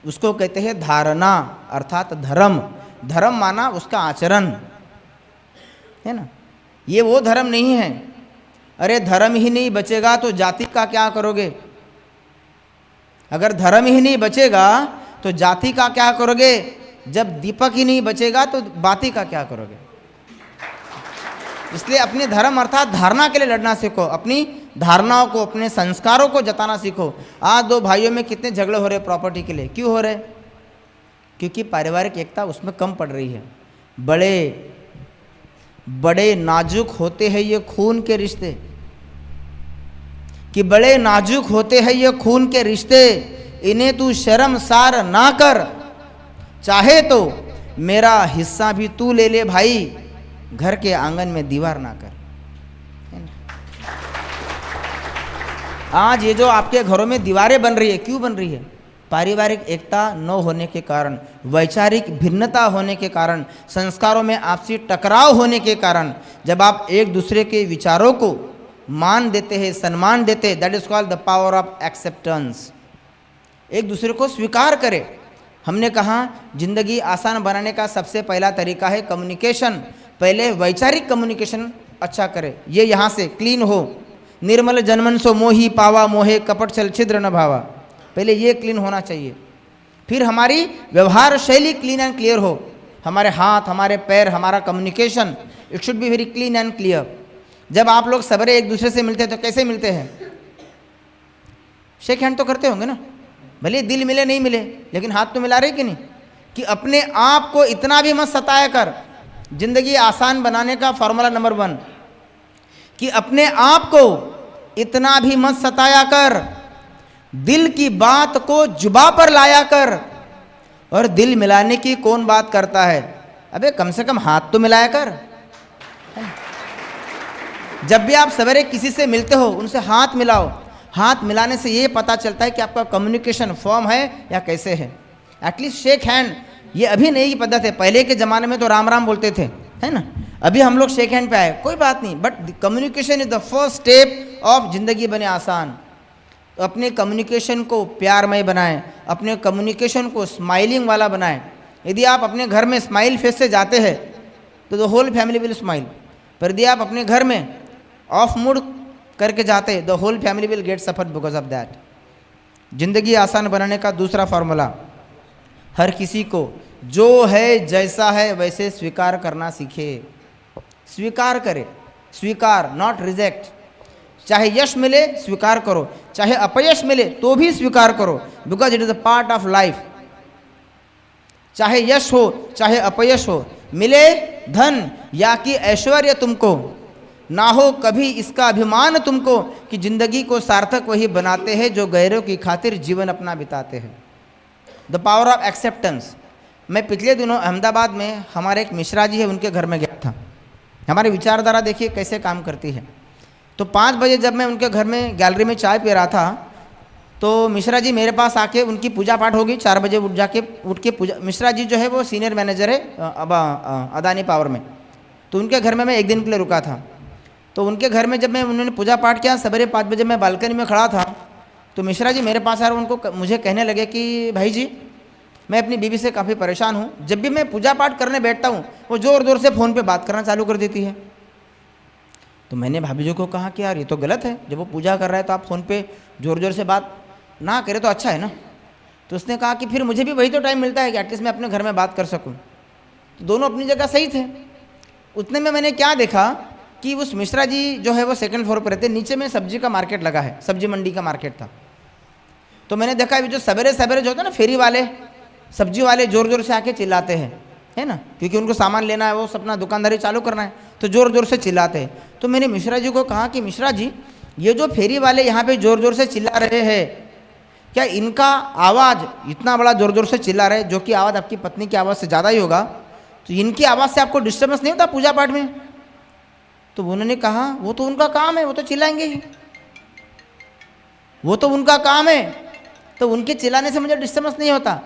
S3: उसको कहते हैं धारणा अर्थात धर्म। धर्म माना उसका आचरण, है ना। ये वो धर्म नहीं है। अरे धर्म ही नहीं बचेगा तो जाति का क्या करोगे? अगर धर्म ही नहीं बचेगा तो जाति का क्या करोगे? जब दीपक ही नहीं बचेगा तो बाती का क्या करोगे? इसलिए अपने धर्म अर्थात धारणा के लिए लड़ना सीखो, अपनी धारणाओं को, अपने संस्कारों को जताना सीखो। आज दो भाइयों में कितने झगड़े हो रहे प्रॉपर्टी के लिए, क्यों हो रहे? क्योंकि पारिवारिक एकता उसमें कम पड़ रही है। बड़े बड़े नाजुक होते हैं ये खून के रिश्ते, कि बड़े नाजुक होते हैं ये खून के रिश्ते, इन्हें तू शर्मसार ना कर, चाहे तो मेरा हिस्सा भी तू ले ले भाई, घर के आंगन में दीवार ना कर। आज ये जो आपके घरों में दीवारें बन रही है, क्यों बन रही है? पारिवारिक एकता न होने के कारण, वैचारिक भिन्नता होने के कारण, संस्कारों में आपसी टकराव होने के कारण। जब आप एक दूसरे के विचारों को मान देते हैं, सम्मान देते हैं, that is called the power of acceptance. एक दूसरे को स्वीकार करें। हमने कहा जिंदगी आसान बनाने का सबसे पहला तरीका है कम्युनिकेशन। पहले वैचारिक कम्युनिकेशन अच्छा करें, ये यहाँ से क्लीन हो। निर्मल जनमन सो मोही पावा, मोहे कपट छल छिद्र न भावा। पहले ये क्लीन होना चाहिए। फिर हमारी व्यवहार शैली क्लीन एंड क्लियर हो, हमारे हाथ, हमारे पैर, हमारा communication, it should be very clean and clear. जब आप लोग सवेरे एक दूसरे से मिलते हैं तो कैसे मिलते हैं? शेक हैंड तो करते होंगे ना, भले दिल मिले नहीं मिले, लेकिन हाथ तो मिला रहे कि नहीं? कि अपने आप को इतना भी मत सताया कर। जिंदगी आसान बनाने का फॉर्मूला नंबर 1, कि अपने आप को इतना भी मत सताया कर, दिल की बात को जुबा पर लाया कर। और दिल मिलाने की कौन बात करता है? अबे कम से कम हाथ तो मिलाया कर। जब भी आप सवेरे किसी से मिलते हो उनसे हाथ मिलाओ। हाथ मिलाने से ये पता चलता है कि आपका कम्युनिकेशन फॉर्म है या कैसे है। एटलीस्ट शेक हैंड, ये अभी नई की पद्धत है। पहले के ज़माने में तो राम राम बोलते थे, है ना। अभी हम लोग शेक हैंड पे आए, कोई बात नहीं, but communication is the first step of जिंदगी बने आसान। तो अपने कम्युनिकेशन को प्यारमय बनाएं, अपने कम्युनिकेशन को स्माइलिंग वाला बनाएं। यदि आप अपने घर में स्माइल फेस से जाते हैं तो the whole family will smile. पर यदि आप अपने घर में ऑफ मूड करके जाते हैं, the whole family will get suffer because of that. जिंदगी आसान बनाने का दूसरा फॉर्मूला, हर किसी को जो है जैसा है वैसे स्वीकार करना सीखे। स्वीकार करें, स्वीकार, नॉट रिजेक्ट। चाहे यश मिले स्वीकार करो, चाहे अपयश मिले तो भी स्वीकार करो, because it is a part of life. चाहे यश हो चाहे अपयश हो, मिले धन या कि ऐश्वर्य तुमको, ना हो कभी इसका अभिमान तुमको, कि जिंदगी को सार्थक वही बनाते हैं जो गैरों की खातिर जीवन अपना बिताते हैं। The power of acceptance. मैं पिछले दिनों अहमदाबाद में हमारे एक मिश्रा जी है, उनके घर में गया था। हमारी विचारधारा देखिए कैसे काम करती है। तो 5 बजे जब मैं उनके घर में गैलरी में चाय पी रहा था, तो मिश्रा जी मेरे पास आके, उनकी पूजा पाठ होगी, 4 बजे उठ के पूजा। मिश्रा जी जो है वो सीनियर मैनेजर है अब अदानी पावर में। तो उनके घर में मैं एक दिन के लिए रुका था। तो उनके घर में जब मैं उन्होंने पूजा पाठ किया, सवेरे 5 बजे मैं बालकनी में खड़ा था, तो मिश्रा जी मेरे पास आए, उनको मुझे कहने लगे कि भाई जी मैं अपनी बीवी से काफ़ी परेशान हूँ। जब भी मैं पूजा पाठ करने बैठता हूँ वो ज़ोर ज़ोर से फ़ोन पे बात करना चालू कर देती है। तो मैंने भाभी जी को कहा कि यार ये तो गलत है, जब वो पूजा कर रहा है तो आप फ़ोन पे ज़ोर ज़ोर से बात ना करें तो अच्छा है ना। तो उसने कहा कि फिर मुझे भी वही तो टाइम मिलता है कि एटलीस्ट मैं अपने घर में बात कर सकूँ। तो दोनों अपनी जगह सही थे। उतने में मैंने क्या देखा कि उस मिश्रा जी जो है वो 2nd फ्लोर पर रहते, नीचे में सब्जी का मार्केट लगा है, सब्जी मंडी का मार्केट था। तो मैंने देखा अभी जो सवेरे सवेरे जो होता है ना, फेरी वाले, सब्जी वाले ज़ोर ज़ोर से आके चिल्लाते हैं, है ना, क्योंकि उनको सामान लेना है, वो अपना दुकानदारी चालू करना है, तो ज़ोर ज़ोर से चिल्लाते हैं। तो मैंने मिश्रा जी को कहा कि मिश्रा जी ये जो फेरी वाले यहाँ पे ज़ोर ज़ोर से चिल्ला रहे हैं, क्या इनका आवाज़ इतना बड़ा ज़ोर ज़ोर से चिल्ला रहे, जो कि आवाज़ आपकी पत्नी की आवाज़ से ज़्यादा ही होगा, तो इनकी आवाज़ से आपको डिस्टर्बेंस नहीं होता पूजा पाठ में? तो उन्होंने कहा वो तो उनका काम है, वो तो चिल्लाएंगे ही। वो तो उनका काम है, तो उनके चिल्लाने से मुझे डिस्टर्बेंस नहीं होता।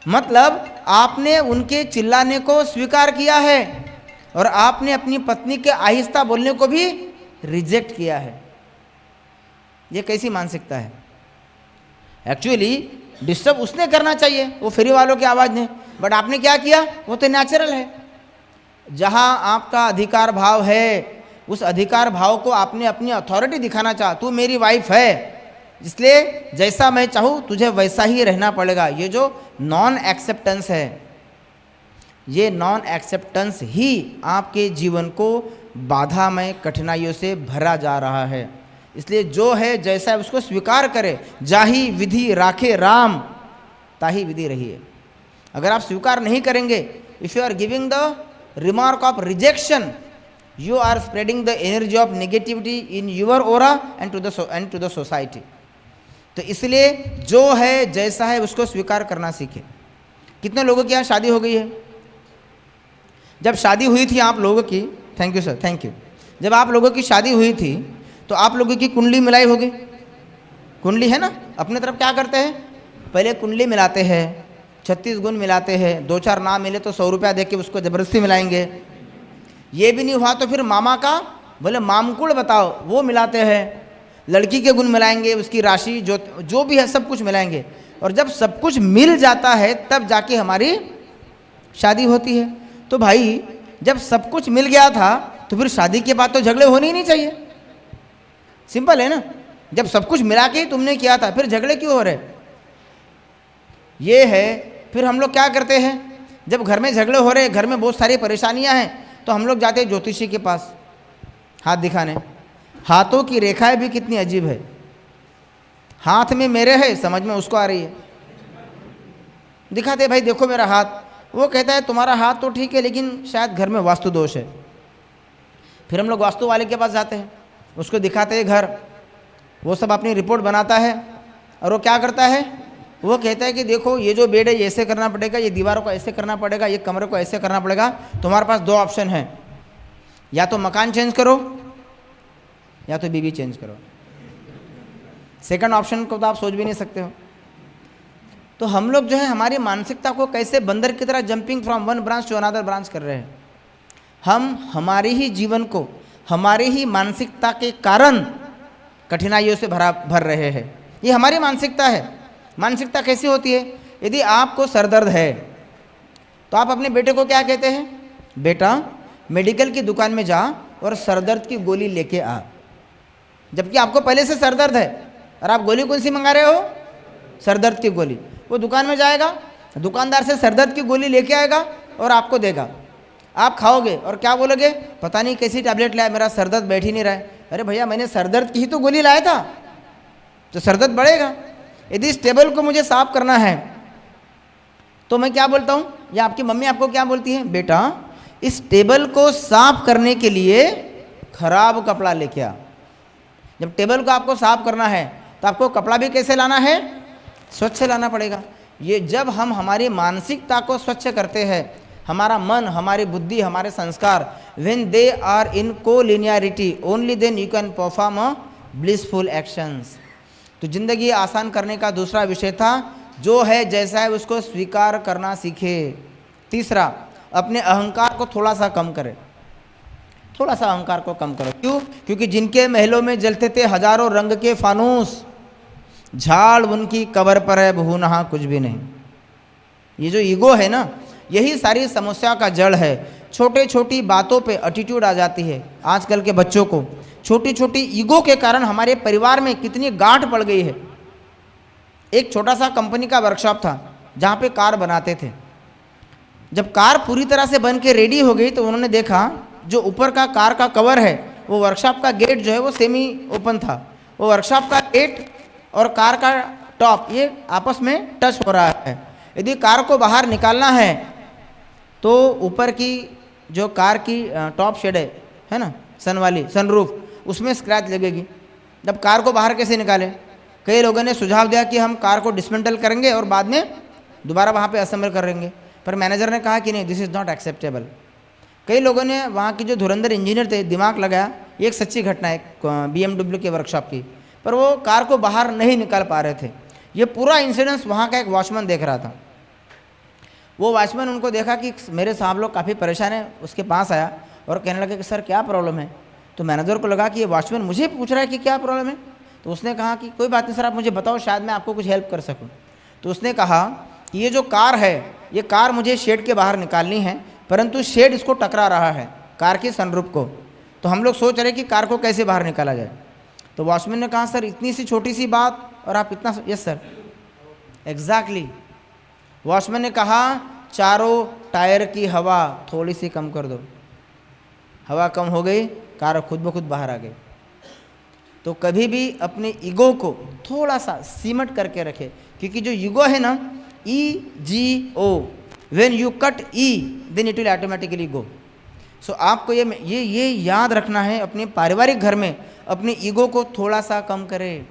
S3: मतलब आपने उनके चिल्लाने को स्वीकार किया है और आपने अपनी पत्नी के आहिस्ता बोलने को भी रिजेक्ट किया है। ये कैसी मानसिकता है? एक्चुअली डिस्टर्ब उसने करना चाहिए, वो फ्री वालों की आवाज़ ने, बट आपने क्या किया? वो तो नेचुरल है। जहाँ आपका अधिकार भाव है, उस अधिकार भाव को आपने अपनी अथॉरिटी दिखाना चाहा। तू मेरी वाइफ है, इसलिए जैसा मैं चाहूँ तुझे वैसा ही रहना पड़ेगा। ये जो नॉन एक्सेप्टेंस है, ये नॉन एक्सेप्टेंस ही आपके जीवन को बाधामय कठिनाइयों से भरा जा रहा है। इसलिए जो है जैसा है उसको स्वीकार करे। जाही विधि राखे राम, ताही विधि रहिए। अगर आप स्वीकार नहीं करेंगे, if you are giving the remark of rejection, you are spreading the energy of negativity in your aura and to the society. तो इसलिए जो है जैसा है उसको स्वीकार करना सीखे। कितने लोगों की यहाँ शादी हो गई है? जब शादी हुई थी आप लोगों की, thank you sir, thank you, जब आप लोगों की शादी हुई थी तो आप लोगों की कुंडली मिलाई होगी। कुंडली है ना? अपने तरफ क्या करते हैं? पहले कुंडली मिलाते हैं, 36 गुण मिलाते हैं, 2-4 ना मिले तो 100 रुपया दे के उसको ज़बरदस्ती मिलाएंगे। ये भी नहीं हुआ तो फिर मामा का बोले मामकुड़ बताओ, वो मिलाते हैं। लड़की के गुण मिलाएंगे, उसकी राशि जो भी है सब कुछ मिलाएंगे। और जब सब कुछ मिल जाता है तब जाके हमारी शादी होती है। तो भाई जब सब कुछ मिल गया था तो फिर शादी के बाद तो झगड़े होने ही नहीं चाहिए। सिंपल है ना? जब सब कुछ मिला के ही तुमने किया था, फिर झगड़े क्यों हो रहे? ये है। फिर हम लोग क्या करते हैं? जब घर में झगड़े हो रहे, घर में बहुत सारी परेशानियां हैं, तो हम लोग जाते हैं ज्योतिषी के पास हाथ दिखाने। हाथों की रेखाएं भी कितनी अजीब है। हाथ में मेरे है, समझ में उसको आ रही है, दिखाते भाई देखो मेरा हाथ। वो कहता है तुम्हारा हाथ तो ठीक है लेकिन शायद घर में वास्तु दोष है। फिर हम लोग वास्तु वाले के पास जाते हैं, उसको दिखाते हैं घर। वो सब अपनी रिपोर्ट बनाता है और वो क्या करता है? वो कहता है कि देखो ये जो बेड है ये ऐसे करना पड़ेगा, ये दीवारों को ऐसे करना पड़ेगा, ये कमरे को ऐसे करना पड़ेगा। तुम्हारे पास 2 ऑप्शन है, या तो मकान चेंज करो या तो बीवी चेंज करो। सेकंड ऑप्शन को तो आप सोच भी नहीं सकते हो। तो हम लोग जो है हमारी मानसिकता को कैसे बंदर की तरह jumping from one branch to another branch कर रहे हैं। हम हमारे ही जीवन को हमारी ही मानसिकता के कारण कठिनाइयों से भर रहे हैं। ये हमारी मानसिकता है। मानसिकता कैसी होती है? यदि आपको सरदर्द है तो आप अपने बेटे को क्या कहते हैं? बेटा मेडिकल की दुकान में जा और सरदर्द की गोली लेके आ। जबकि आपको पहले से सरदर्द है और आप गोली कौन सी मंगा रहे हो? सरदर्द की गोली। वो दुकान में जाएगा, दुकानदार से सरदर्द की गोली लेके आएगा और आपको देगा। आप खाओगे और क्या बोलोगे? पता नहीं कैसी टैबलेट लाया, मेरा सरदर्द बैठ ही नहीं रहा है। अरे भैया मैंने सरदर्द की ही तो गोली लाया था, तो सरदर्द बढ़ेगा। यदि इस टेबल को मुझे साफ करना है तो मैं क्या बोलता हूँ, या आपकी मम्मी आपको क्या बोलती है? बेटा इस टेबल को साफ करने के लिए खराब कपड़ा लेके आ। जब टेबल को आपको साफ करना है तो आपको कपड़ा भी कैसे लाना है? स्वच्छ लाना पड़ेगा। ये जब हम हमारी मानसिकता को स्वच्छ करते हैं, हमारा मन, हमारी बुद्धि, हमारे संस्कार, when they are in collinearity only then you can perform a blissful actions. तो जिंदगी आसान करने का दूसरा विषय था, जो है जैसा है उसको स्वीकार करना सीखे। तीसरा, अपने अहंकार को थोड़ा सा कम करें। थोड़ा सा अहंकार को कम करो। क्यों? क्योंकि जिनके महलों में जलते थे हजारों रंग के फानूस, झाड़ उनकी कब्र पर है, बहुनहा कुछ भी नहीं। ये जो ईगो है ना, यही सारी समस्या का जड़ है। छोटे छोटी बातों पे एटीट्यूड आ जाती है। आजकल के बच्चों को छोटी छोटी ईगो के कारण हमारे परिवार में कितनी गांठ पड़ गई है। एक छोटा सा कंपनी का वर्कशॉप था जहाँ पे कार बनाते थे। जब कार पूरी तरह से बन के रेडी हो गई तो उन्होंने देखा जो ऊपर का कार का कवर है, वो वर्कशॉप का गेट जो है वो सेमी ओपन था। वो वर्कशॉप का गेट और कार का टॉप ये आपस में टच हो रहा है। यदि कार को बाहर निकालना है तो ऊपर की जो कार की टॉप शेड है ना, सन वाली सनरूफ, उसमें स्क्रैच लगेगी। जब कार को बाहर कैसे निकाले? कई लोगों ने सुझाव दिया कि हम कार को डिसमेंटल करेंगे और बाद में दोबारा वहाँ पे असेंबल करेंगे, पर मैनेजर ने कहा कि नहीं, दिस इज़ नॉट एक्सेप्टेबल। कई लोगों ने, वहाँ की जो धुरंधर इंजीनियर थे, दिमाग लगाया। ये एक सच्ची घटना है BMW के वर्कशॉप की। पर वो कार को बाहर नहीं निकाल पा रहे थे। ये पूरा इंसिडेंस वहाँ का एक वॉचमैन देख रहा था। वो वॉचमैन उनको देखा कि मेरे साहब लोग काफ़ी परेशान हैं, उसके पास आया और कहने लगे कि सर क्या प्रॉब्लम है। तो मैनेजर को लगा कि ये वॉचमैन मुझे पूछ रहा है कि क्या प्रॉब्लम है। तो उसने कहा कि कोई बात नहीं सर, आप मुझे बताओ, शायद मैं आपको कुछ हेल्प कर सकूं। तो उसने कहा कि ये जो कार है, ये कार मुझे शेड के बाहर निकालनी है, परंतु शेड इसको टकरा रहा है कार की सनरूफ को। तो हम लोग सोच रहे कि कार को कैसे बाहर निकाला जाए। तो वॉचमैन ने कहा सर इतनी सी छोटी सी बात और आप इतना। Yes sir, exactly. वॉचमैन ने कहा चारों टायर की हवा थोड़ी सी कम कर दो। हवा कम हो गई, कार खुद ब खुद बाहर आ गई। तो कभी भी अपने ईगो को थोड़ा सा सीमट करके रखे, क्योंकि जो ईगो है ना, EGO, when you cut E then it will automatically go. So आपको ये याद रखना है, अपने पारिवारिक घर में अपने ईगो को थोड़ा सा कम करें।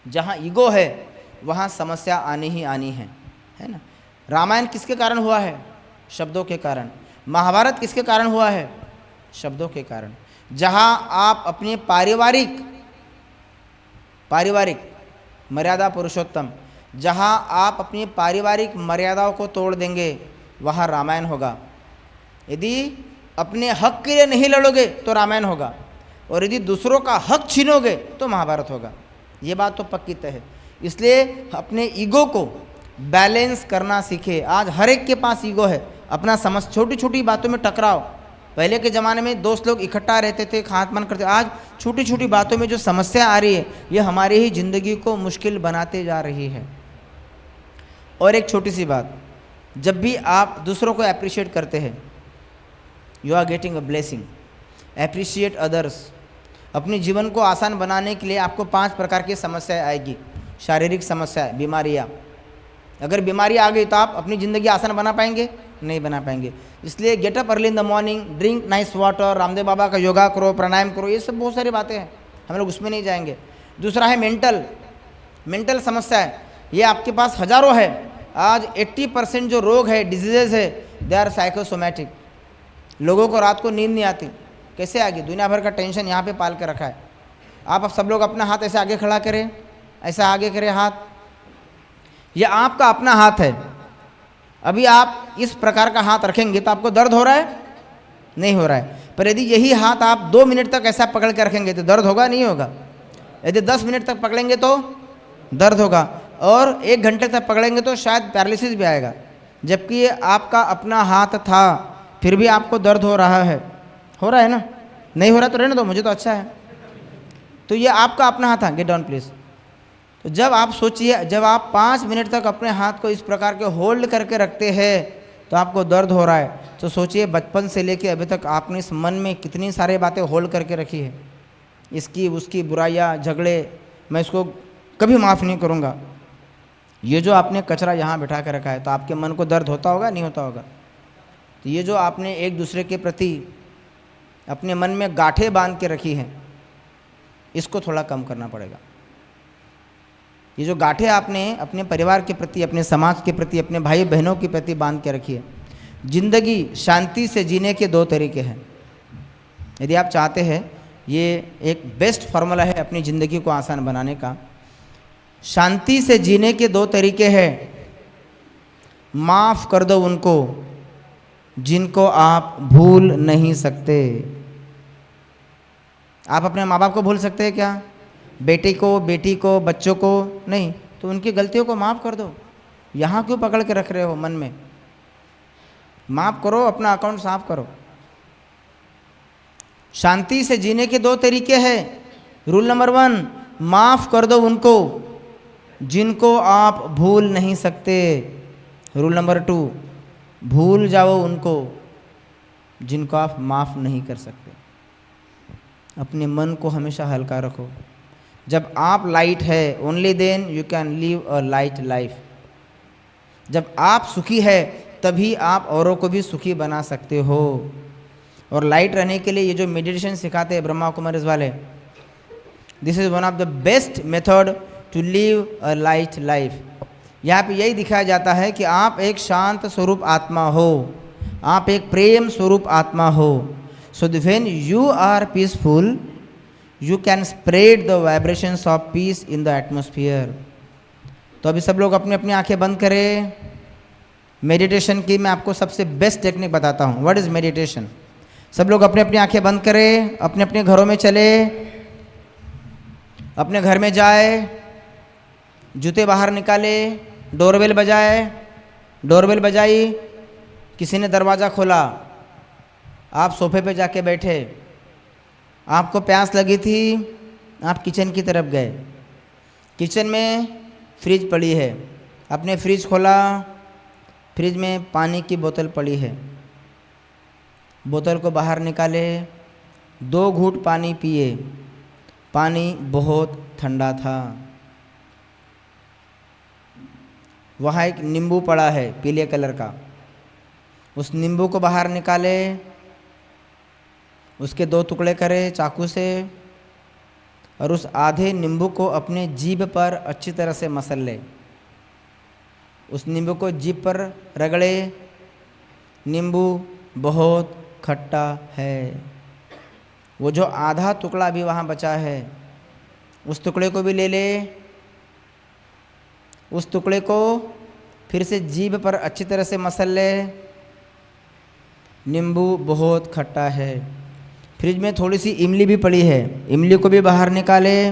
S3: जहाँ ईगो है वहाँ समस्या आनी ही आनी है ना। रामायण किसके कारण हुआ है? शब्दों के कारण। महाभारत किसके कारण हुआ है? शब्दों के कारण। जहाँ आप अपने पारिवारिक मर्यादा पुरुषोत्तम, जहाँ आप अपनी पारिवारिक मर्यादाओं को तोड़ देंगे वहाँ रामायण होगा। यदि अपने हक के लिए नहीं लड़ोगे तो रामायण होगा, और यदि दूसरों का हक छीनोगे तो महाभारत होगा। ये बात तो पक्की तय है। इसलिए अपने ईगो को बैलेंस करना सीखे। आज हर एक के पास ईगो है, अपना समझ, छोटी छोटी बातों में टकराव। पहले के ज़माने में दोस्त लोग इकट्ठा रहते थे, खान-पान करते। आज छोटी छोटी बातों में जो समस्या आ रही है, ये हमारी ही ज़िंदगी को मुश्किल बनाते जा रही है। और एक छोटी सी बात, जब भी आप दूसरों को अप्रिशिएट करते हैं, you are getting a blessing. Appreciate others. अपने जीवन को आसान बनाने के लिए आपको 5 प्रकार की समस्याएं आएगी। शारीरिक समस्याएं, बीमारियां। अगर बीमारी आ गई तो आप अपनी ज़िंदगी आसान बना पाएंगे? नहीं बना पाएंगे। इसलिए get up early in the morning, drink nice water, Ramdev Baba का योगा करो, प्राणायाम करो, ये सब बहुत सारी बातें हैं, हम लोग उसमें नहीं जाएंगे। दूसरा है मेंटल समस्याएं। ये आपके पास हज़ारों है। आज 80% जो रोग है, डिजीजेज है, दे आर साइकोसोमैटिक। लोगों को रात को नींद नहीं आती। कैसे आ गई? दुनिया भर का टेंशन यहाँ पे पाल के रखा है। आप सब लोग अपना हाथ ऐसे आगे खड़ा करें, ऐसा आगे करें हाथ। यह आपका अपना हाथ है। अभी आप इस प्रकार का हाथ रखेंगे तो आपको दर्द हो रहा है? नहीं हो रहा है। पर यदि यही हाथ आप 2 मिनट तक ऐसा पकड़ के रखेंगे तो दर्द होगा? नहीं होगा। यदि 10 मिनट तक पकड़ेंगे तो दर्द होगा, और 1 घंटे तक पकड़ेंगे तो शायद पैरालिसिस भी आएगा। जबकि ये आपका अपना हाथ था, फिर भी आपको दर्द हो रहा है। हो रहा है ना? नहीं हो रहा तो रहने दो, मुझे तो अच्छा है। तो ये आपका अपना हाथ है। Get down please. तो जब आप सोचिए, जब आप 5 मिनट तक अपने हाथ को इस प्रकार के होल्ड करके रखते हैं तो आपको दर्द हो रहा है, तो सोचिए बचपन से लेके अभी तक आपने इस मन में कितनी सारी बातें होल्ड करके रखी है। इसकी उसकी बुराइयाँ, झगड़े, मैं इसको कभी माफ़ नहीं करूँगा। ये जो आपने कचरा यहाँ बिठा कर रखा है, तो आपके मन को दर्द होता होगा? नहीं होता होगा? तो ये जो आपने एक दूसरे के प्रति अपने मन में गांठें बांध के रखी हैं, इसको थोड़ा कम करना पड़ेगा। ये जो गांठें आपने अपने परिवार के प्रति, अपने समाज के प्रति, अपने भाई बहनों के प्रति बांध के रखी है। जिंदगी शांति से जीने के 2 तरीके हैं। यदि आप चाहते हैं, ये एक बेस्ट फार्मूला है अपनी ज़िंदगी को आसान बनाने का। शांति से जीने के 2 तरीके हैं। माफ़ कर दो उनको जिनको आप भूल नहीं सकते। आप अपने माँ बाप को भूल सकते हैं क्या? बेटे को, बेटी को, बच्चों को नहीं। तो उनकी गलतियों को माफ़ कर दो। यहाँ क्यों पकड़ के रख रहे हो मन में? माफ़ करो, अपना अकाउंट साफ करो। शांति से जीने के 2 तरीके हैं। रूल नंबर 1, माफ़ कर दो उनको जिनको आप भूल नहीं सकते। रूल नंबर 2, भूल जाओ उनको जिनको आप माफ़ नहीं कर सकते। अपने मन को हमेशा हल्का रखो। जब आप लाइट है, only then you can live a light life. जब आप सुखी है तभी आप औरों को भी सुखी बना सकते हो। और लाइट रहने के लिए ये जो मेडिटेशन सिखाते हैं ब्रह्मा कुमारीज वाले, this is one of the best method to live a light life. यहाँ पे यही दिखाया जाता है कि आप एक शांत स्वरूप आत्मा हो, आप एक प्रेम स्वरूप आत्मा हो। So when you are peaceful, you can spread the vibrations of peace in the atmosphere. तो अभी सब लोग अपनी अपनी आंखें बंद करें। मेडिटेशन की मैं आपको सबसे बेस्ट टेक्निक बताता हूँ। What is meditation? सब लोग अपनी अपनी आंखें बंद करें, अपने अपने घरों में चले, अपने घर में जाए, जूते बाहर निकाले, डोरबेल बजाए, डोरबेल बजाई, किसी ने दरवाज़ा खोला, आप सोफे पे जाके बैठे, आपको प्यास लगी थी, आप किचन की तरफ गए, किचन में फ्रिज पड़ी है, आपने फ्रिज खोला, फ्रिज में पानी की बोतल पड़ी है, बोतल को बाहर निकाले, 2 घूंट पानी पिए, पानी बहुत ठंडा था। वहाँ एक नींबू पड़ा है पीले कलर का, उस नींबू को बाहर निकाले, उसके 2 टुकड़े करे चाकू से, और उस आधे नींबू को अपने जीभ पर अच्छी तरह से मसल ले। उस नींबू को जीभ पर रगड़े, नींबू बहुत खट्टा है। वो जो आधा टुकड़ा भी वहाँ बचा है, उस टुकड़े को भी ले ले, उस टुकड़े को फिर से जीभ पर अच्छी तरह से मसल ले। नींबू बहुत खट्टा है। फ्रिज में थोड़ी सी इमली भी पड़ी है, इमली को भी बाहर निकाले,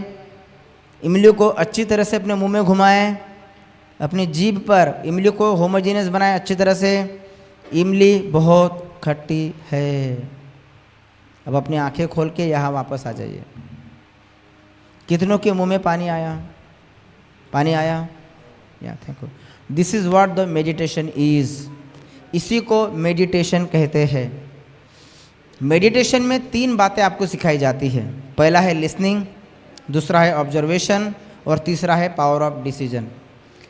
S3: इमली को अच्छी तरह से अपने मुंह में घुमाए, अपनी जीभ पर इमली को होमोजीनियस बनाए अच्छी तरह से। इमली बहुत खट्टी है। अब अपनी आंखें खोल के यहाँ वापस आ जाइए। कितनों के मुंह में पानी आया? पानी आया? या thank you. This is what the meditation is. इसी को मेडिटेशन कहते हैं। मेडिटेशन में 3 बातें आपको सिखाई जाती है। पहला है लिसनिंग, दूसरा है ऑब्जर्वेशन, और तीसरा है पावर ऑफ डिसीजन।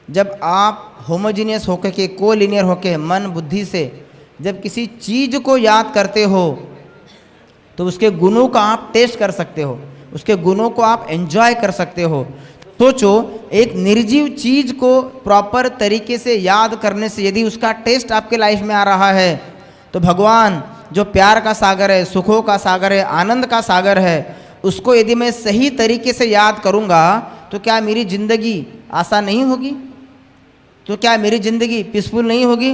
S3: जब आप होमोजीनियस होकर के, कोलिनियर होकर, मन बुद्धि से जब किसी चीज़ को याद करते हो तो उसके गुणों का आप टेस्ट कर सकते हो, उसके गुणों को आप एंजॉय कर सकते हो। सोचो, एक निर्जीव चीज़ को प्रॉपर तरीके से याद करने से यदि उसका टेस्ट आपके लाइफ में आ रहा है, तो भगवान जो प्यार का सागर है, सुखों का सागर है, आनंद का सागर है, उसको यदि मैं सही तरीके से याद करूँगा तो क्या मेरी ज़िंदगी आसान नहीं होगी? तो क्या मेरी ज़िंदगी पीसफुल नहीं होगी?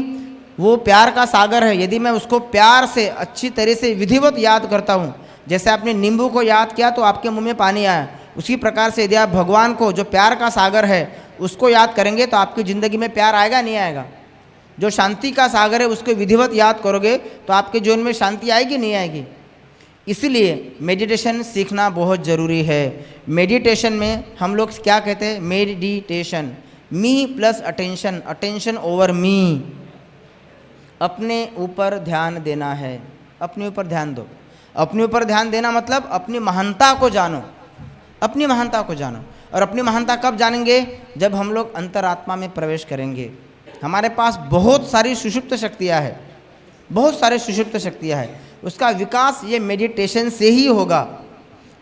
S3: वो प्यार का सागर है, यदि मैं उसको प्यार से अच्छी तरह से विधिवत याद करता हूँ, जैसे आपने नींबू को याद किया तो आपके मुंह में पानी आया, उसी प्रकार से यदि आप भगवान को, जो प्यार का सागर है, उसको याद करेंगे तो आपकी ज़िंदगी में प्यार आएगा नहीं आएगा? जो शांति का सागर है उसको विधिवत याद करोगे तो आपके जीवन में शांति आएगी नहीं आएगी? इसलिए मेडिटेशन सीखना बहुत ज़रूरी है। मेडिटेशन में हम लोग क्या कहते हैं? Meditation, me plus attention, attention over me. अपने ऊपर ध्यान देना है, अपने ऊपर ध्यान दो। अपने ऊपर ध्यान देना मतलब अपनी महानता को जानो, अपनी महानता को जानो। और अपनी महानता कब जानेंगे? जब हम लोग अंतरात्मा में प्रवेश करेंगे। हमारे पास बहुत सारी सुषुप्त शक्तियाँ हैं, बहुत सारे सुषुप्त शक्तियाँ हैं, उसका विकास ये मेडिटेशन से ही होगा।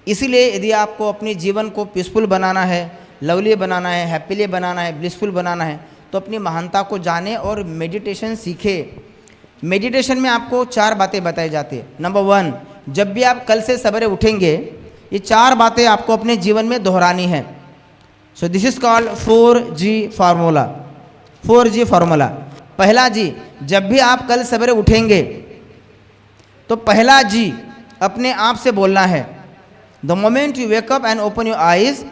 S3: इसीलिए यदि आपको अपने जीवन को पीसफुल बनाना है, लवली बनाना है, हैप्पीली बनाना है, ब्लिसफुल बनाना है, तो अपनी महानता को जाने और मेडिटेशन सीखे। मेडिटेशन में आपको 4 बातें बताई जाती है। नंबर 1, जब भी आप कल से सवेरे उठेंगे, ये 4 बातें आपको अपने जीवन में दोहरानी है। So this is called 4G formula. 4G formula. पहला जी, जब भी आप कल सवेरे उठेंगे तो पहला जी अपने आप से बोलना है। The moment you wake up and open your eyes,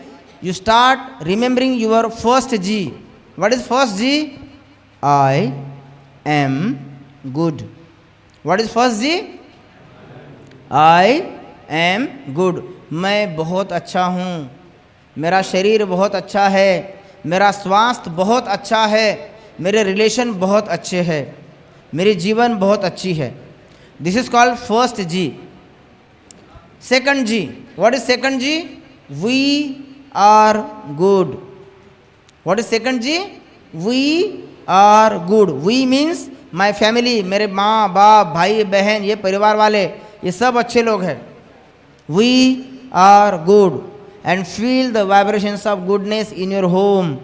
S3: you start remembering your first G. What is first G? I am good. What is first G? I am good. मैं बहुत अच्छा हूँ, मेरा शरीर बहुत अच्छा है, मेरा स्वास्थ्य बहुत अच्छा है, मेरे रिलेशन बहुत अच्छे हैं, मेरी जीवन बहुत अच्छी है। This is called first G. Second G, what is second G? We are good. What is second G? We are good. We means my family, मेरे माँ बाप, भाई बहन, ये परिवार वाले, ये सब अच्छे लोग हैं। We are good and feel the vibrations of goodness in your home.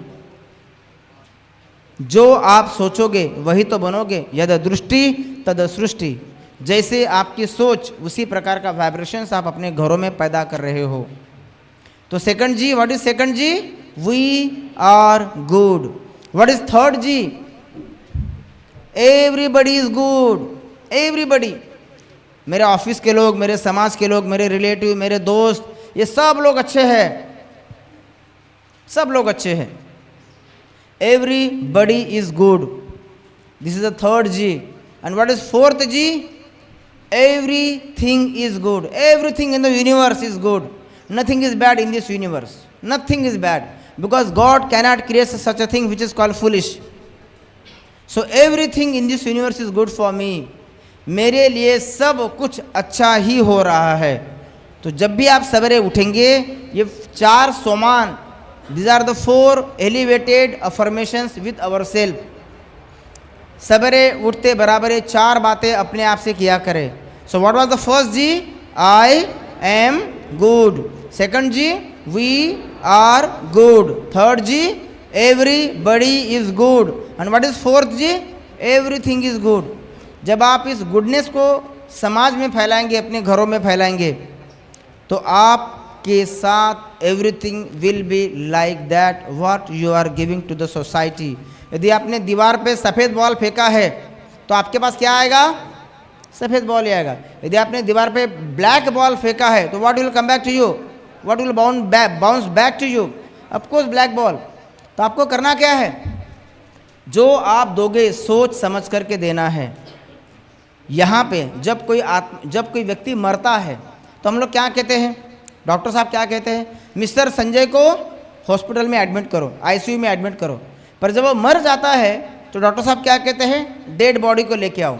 S3: जो आप सोचोगे वही तो बनोगे। यद दृष्टि तद सृष्टि। जैसे आपकी सोच उसी प्रकार का वाइब्रेशंस आप अपने घरों में पैदा कर रहे हो। तो second G, what is second G? We are good. What is third G? Everybody is good. Everybody, मेरे ऑफिस के लोग, मेरे समाज के लोग, मेरे रिलेटिव, मेरे दोस्त, ये सब लोग अच्छे हैं, सब लोग अच्छे हैं। Everybody is good, this is the third G. And what is fourth G? Everything is good. Everything in the universe is good. Nothing is bad in this universe. Nothing is bad because God cannot create such a thing which is called foolish. So everything in this universe is good for me. मेरे लिए सब कुछ अच्छा ही हो रहा है। तो जब भी आप सवेरे उठेंगे, ये 4 सोमान, these are the 4 elevated affirmations with ourselves। सवेरे उठते बराबर ये 4 बातें अपने आप से किया करें। So what was the first G? I am good. Second G? We are good. Third G? Everybody is good. And what is fourth G? Everything is good. जब आप इस गुडनेस को समाज में फैलाएंगे, अपने घरों में फैलाएंगे, तो आपके साथ everything will be like that what you are giving to the society. यदि आपने दीवार पे सफ़ेद बॉल फेंका है तो आपके पास क्या आएगा? सफ़ेद बॉल ही आएगा। यदि आपने दीवार पे ब्लैक बॉल फेंका है तो what will come back to you? What will bounce back to you? Of course black ball. तो आपको करना क्या है? जो आप दोगे सोच समझ करके देना है। यहाँ पे जब कोई व्यक्ति मरता है तो हम लोग क्या कहते हैं? डॉक्टर साहब क्या कहते हैं? मिस्टर संजय को हॉस्पिटल में एडमिट करो, आईसीयू में एडमिट करो। पर जब वो मर जाता है तो डॉक्टर साहब क्या कहते हैं? डेड बॉडी को लेके आओ।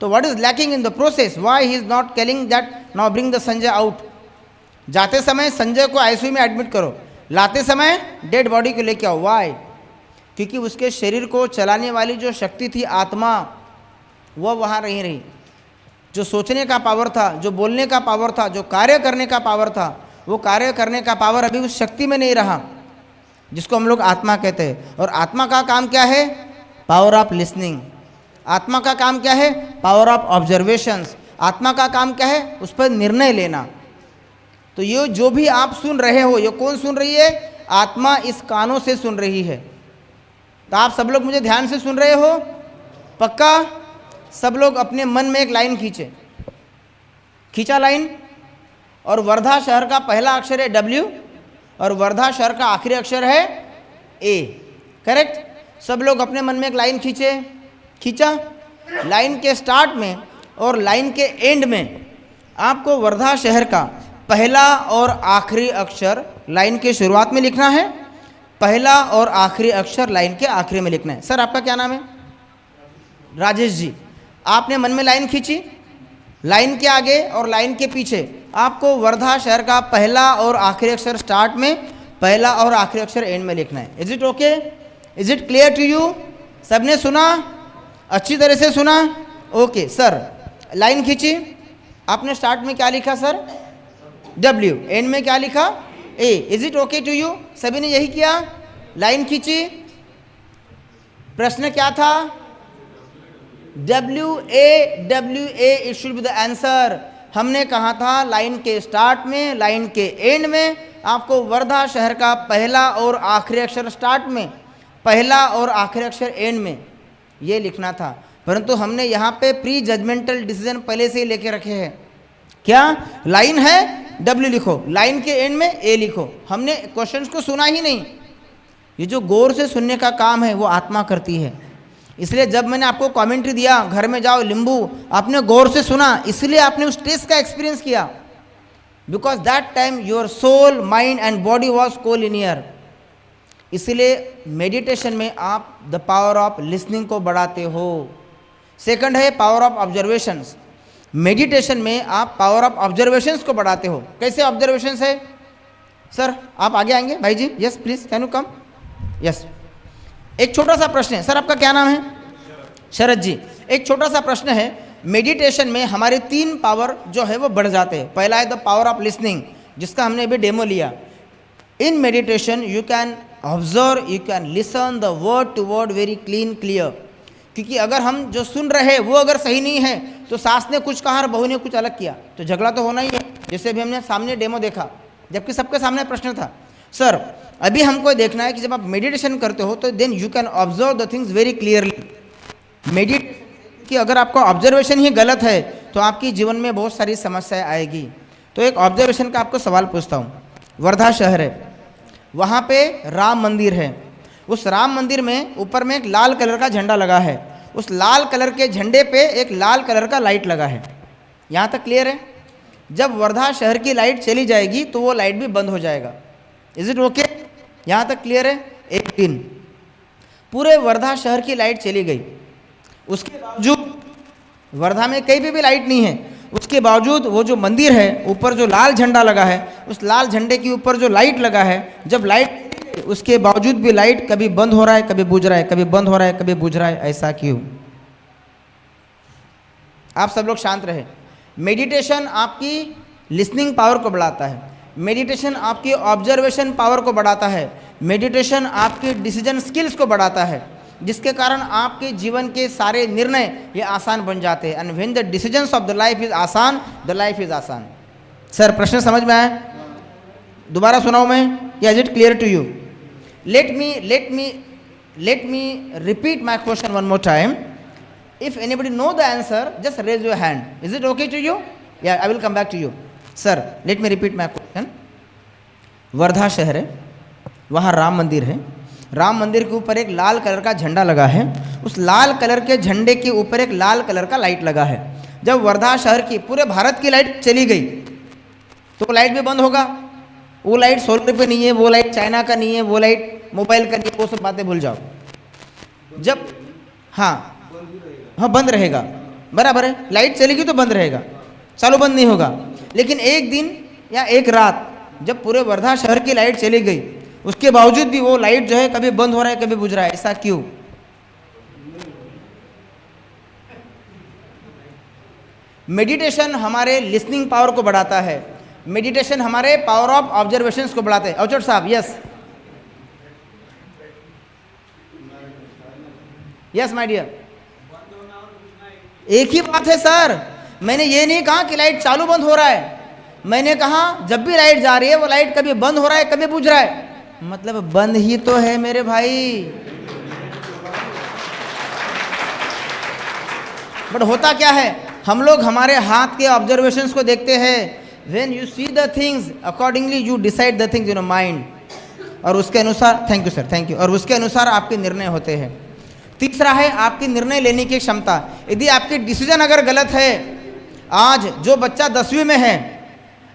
S3: तो what is lacking in the process? Why he is not telling that now bring the Sanjay out? जाते समय संजय को आईसीयू में एडमिट करो, लाते समय डेड बॉडी को लेके आओ। व्हाई? क्योंकि उसके शरीर को चलाने वाली जो शक्ति थी, आत्मा, वह वहाँ नहीं रही। जो सोचने का पावर था, जो बोलने का पावर था, जो कार्य करने का पावर था, वो कार्य करने का पावर अभी उस शक्ति में नहीं रहा, जिसको हम लोग आत्मा कहते हैं। और आत्मा का काम क्या है? Power of listening. आत्मा का काम क्या है? Power of observations. आत्मा का काम क्या है? उस पर निर्णय लेना। तो ये जो भी आप सुन रहे हो, ये कौन सुन रही है? आत्मा इस कानों से सुन रही है। तो आप सब लोग मुझे ध्यान से सुन रहे हो? पक्का? सब लोग अपने मन में एक लाइन खींचा लाइन, और वर्धा शहर का पहला अक्षर है W और वर्धा शहर का आखिरी अक्षर है A। करेक्ट? सब लोग अपने मन में एक लाइन खींचा। लाइन के स्टार्ट में और लाइन के एंड में आपको वर्धा शहर का पहला और आखिरी अक्षर लाइन के शुरुआत में लिखना है, पहला और आखिरी अक्षर लाइन के आखिरी में लिखना है। सर आपका क्या नाम है? राजेश जी। आपने मन में लाइन खींची, लाइन के आगे और लाइन के पीछे आपको वर्धा शहर का पहला और आखिरी अक्षर स्टार्ट में, पहला और आखिरी अक्षर एंड में लिखना है। Is it okay? Is it clear to you? सबने सुना? अच्छी तरह से सुना? ओके सर, लाइन खींची। आपने स्टार्ट में क्या लिखा सर? W। एंड में क्या लिखा? A। Is it okay to you? सभी ने यही किया, लाइन खींची। प्रश्न क्या था? WA it should be the answer. हमने कहा था लाइन के स्टार्ट में, लाइन के एंड में आपको वर्धा शहर का पहला और आखिरी अक्षर स्टार्ट में, पहला और आखिरी अक्षर एंड में, ये लिखना था। परंतु हमने यहाँ पे प्री जजमेंटल डिसीजन पहले से ही लेके रखे हैं। क्या? लाइन है W लिखो, लाइन के एंड में A लिखो। हमने क्वेश्चंस को सुना ही नहीं। ये जो गौर से सुनने का काम है वो आत्मा करती है। इसलिए जब मैंने आपको कमेंट्री दिया, घर में जाओ लिंबू, आपने गौर से सुना, इसलिए आपने उस टेस्ट का एक्सपीरियंस किया। Because that time your soul, mind and body was collinear. इसलिए मेडिटेशन में आप द पावर ऑफ लिसनिंग को बढ़ाते हो। सेकंड है पावर ऑफ ऑब्जर्वेशंस। मेडिटेशन में आप पावर ऑफ ऑब्जर्वेशंस को बढ़ाते हो। कैसे ऑब्जर्वेशंस है? सर आप आगे आएंगे भाई जी? Yes please, can you come? Yes. एक छोटा सा प्रश्न है। सर आपका क्या नाम है? शरद जी। एक छोटा सा प्रश्न है। मेडिटेशन में हमारे 3 पावर जो है वो बढ़ जाते हैं। पहला है द पावर ऑफ लिसनिंग, जिसका हमने अभी डेमो लिया। In meditation you can observe, you can listen the word to word very clean clear. क्योंकि अगर हम जो सुन रहे हैं वो अगर सही नहीं है तो सास ने कुछ कहा और बहू ने कुछ अलग किया, तो झगड़ा तो होना ही है। जैसे अभी हमने सामने डेमो देखा, जबकि सबके सामने प्रश्न था। सर अभी हमको देखना है कि जब आप मेडिटेशन करते हो तो then you can observe the things very clearly. Meditation कि अगर आपका ऑब्जर्वेशन ही गलत है तो आपकी जीवन में बहुत सारी समस्याएं आएगी। तो एक ऑब्जर्वेशन का आपको सवाल पूछता हूँ। वर्धा शहर है, वहाँ पे राम मंदिर है। उस राम मंदिर में ऊपर में एक लाल कलर का झंडा लगा है। उस लाल कलर के झंडे पे एक लाल कलर का लाइट लगा है। यहाँ तक क्लियर है? जब वर्धा शहर की लाइट चली जाएगी तो वो लाइट भी बंद हो जाएगा। Is it okay? यहाँ तक क्लियर है? एक दिन पूरे वर्धा शहर की लाइट चली गई, उसके बावजूद वर्धा में कहीं भी लाइट नहीं है, उसके बावजूद वो जो मंदिर है ऊपर जो लाल झंडा लगा है, उस लाल झंडे के ऊपर जो लाइट लगा है, जब लाइट उसके बावजूद भी लाइट कभी बंद हो रहा है, कभी बुझ रहा है, कभी बंद हो रहा है, कभी बुझ रहा है। ऐसा क्यों? आप सब लोग शांत रहे। मेडिटेशन आपकी लिसनिंग पावर को बढ़ाता है, मेडिटेशन आपकी ऑब्जर्वेशन पावर को बढ़ाता है, मेडिटेशन आपकी डिसीजन स्किल्स को बढ़ाता है, जिसके कारण आपके जीवन के सारे निर्णय ये आसान बन जाते हैं। And when the decisions of the life is आसान, द लाइफ इज आसान। सर प्रश्न समझ में आया? दोबारा सुनाऊं मैं या is it clear to you? let me repeat my question one more time. If anybody know the answer, just raise your hand. Is it okay to you? Yeah, I will come back to you. Sir, let me repeat my question. Wardha शहर है, वहाँ राम मंदिर है। राम मंदिर के ऊपर एक लाल कलर का झंडा लगा है। उस लाल कलर के झंडे के ऊपर एक लाल कलर का लाइट लगा है। जब वर्धा शहर की, पूरे भारत की लाइट चली गई तो लाइट भी बंद होगा। वो लाइट सोलर पे नहीं है, वो लाइट चाइना का नहीं है, वो लाइट मोबाइल का नहीं है, वो सब बातें भूल जाओ। जब हाँ बंद रहेगा, बराबर है। लाइट चलेगी तो बंद रहेगा, चालू बंद नहीं होगा। लेकिन एक दिन या एक रात जब पूरे वर्धा शहर की लाइट चली गई, उसके बावजूद भी वो लाइट जो है कभी बंद हो रहा है, कभी बुझ रहा है। ऐसा क्यों? मेडिटेशन हमारे लिसनिंग पावर को बढ़ाता है, मेडिटेशन हमारे पावर ऑफ ऑब्जर्वेशंस को बढ़ाते हैं। अवचर साहब, यस यस माय डियर, एक ही बात है सर। मैंने ये नहीं कहा कि लाइट चालू बंद हो रहा है, मैंने कहा जब भी लाइट जा रही है वो लाइट कभी बंद हो रहा है, कभी बुझ रहा है। मतलब बंद ही तो है मेरे भाई। बट होता क्या है, हम लोग हमारे हाथ के ऑब्जर्वेशंस को देखते हैं। When you see the things accordingly you decide the things in your mind, और उसके अनुसार, thank you sir, thank you, और उसके अनुसार आपके निर्णय होते हैं। तीसरा है आपकी निर्णय लेने की क्षमता। यदि आपकी डिसीजन अगर गलत है, आज जो बच्चा 10वीं में है,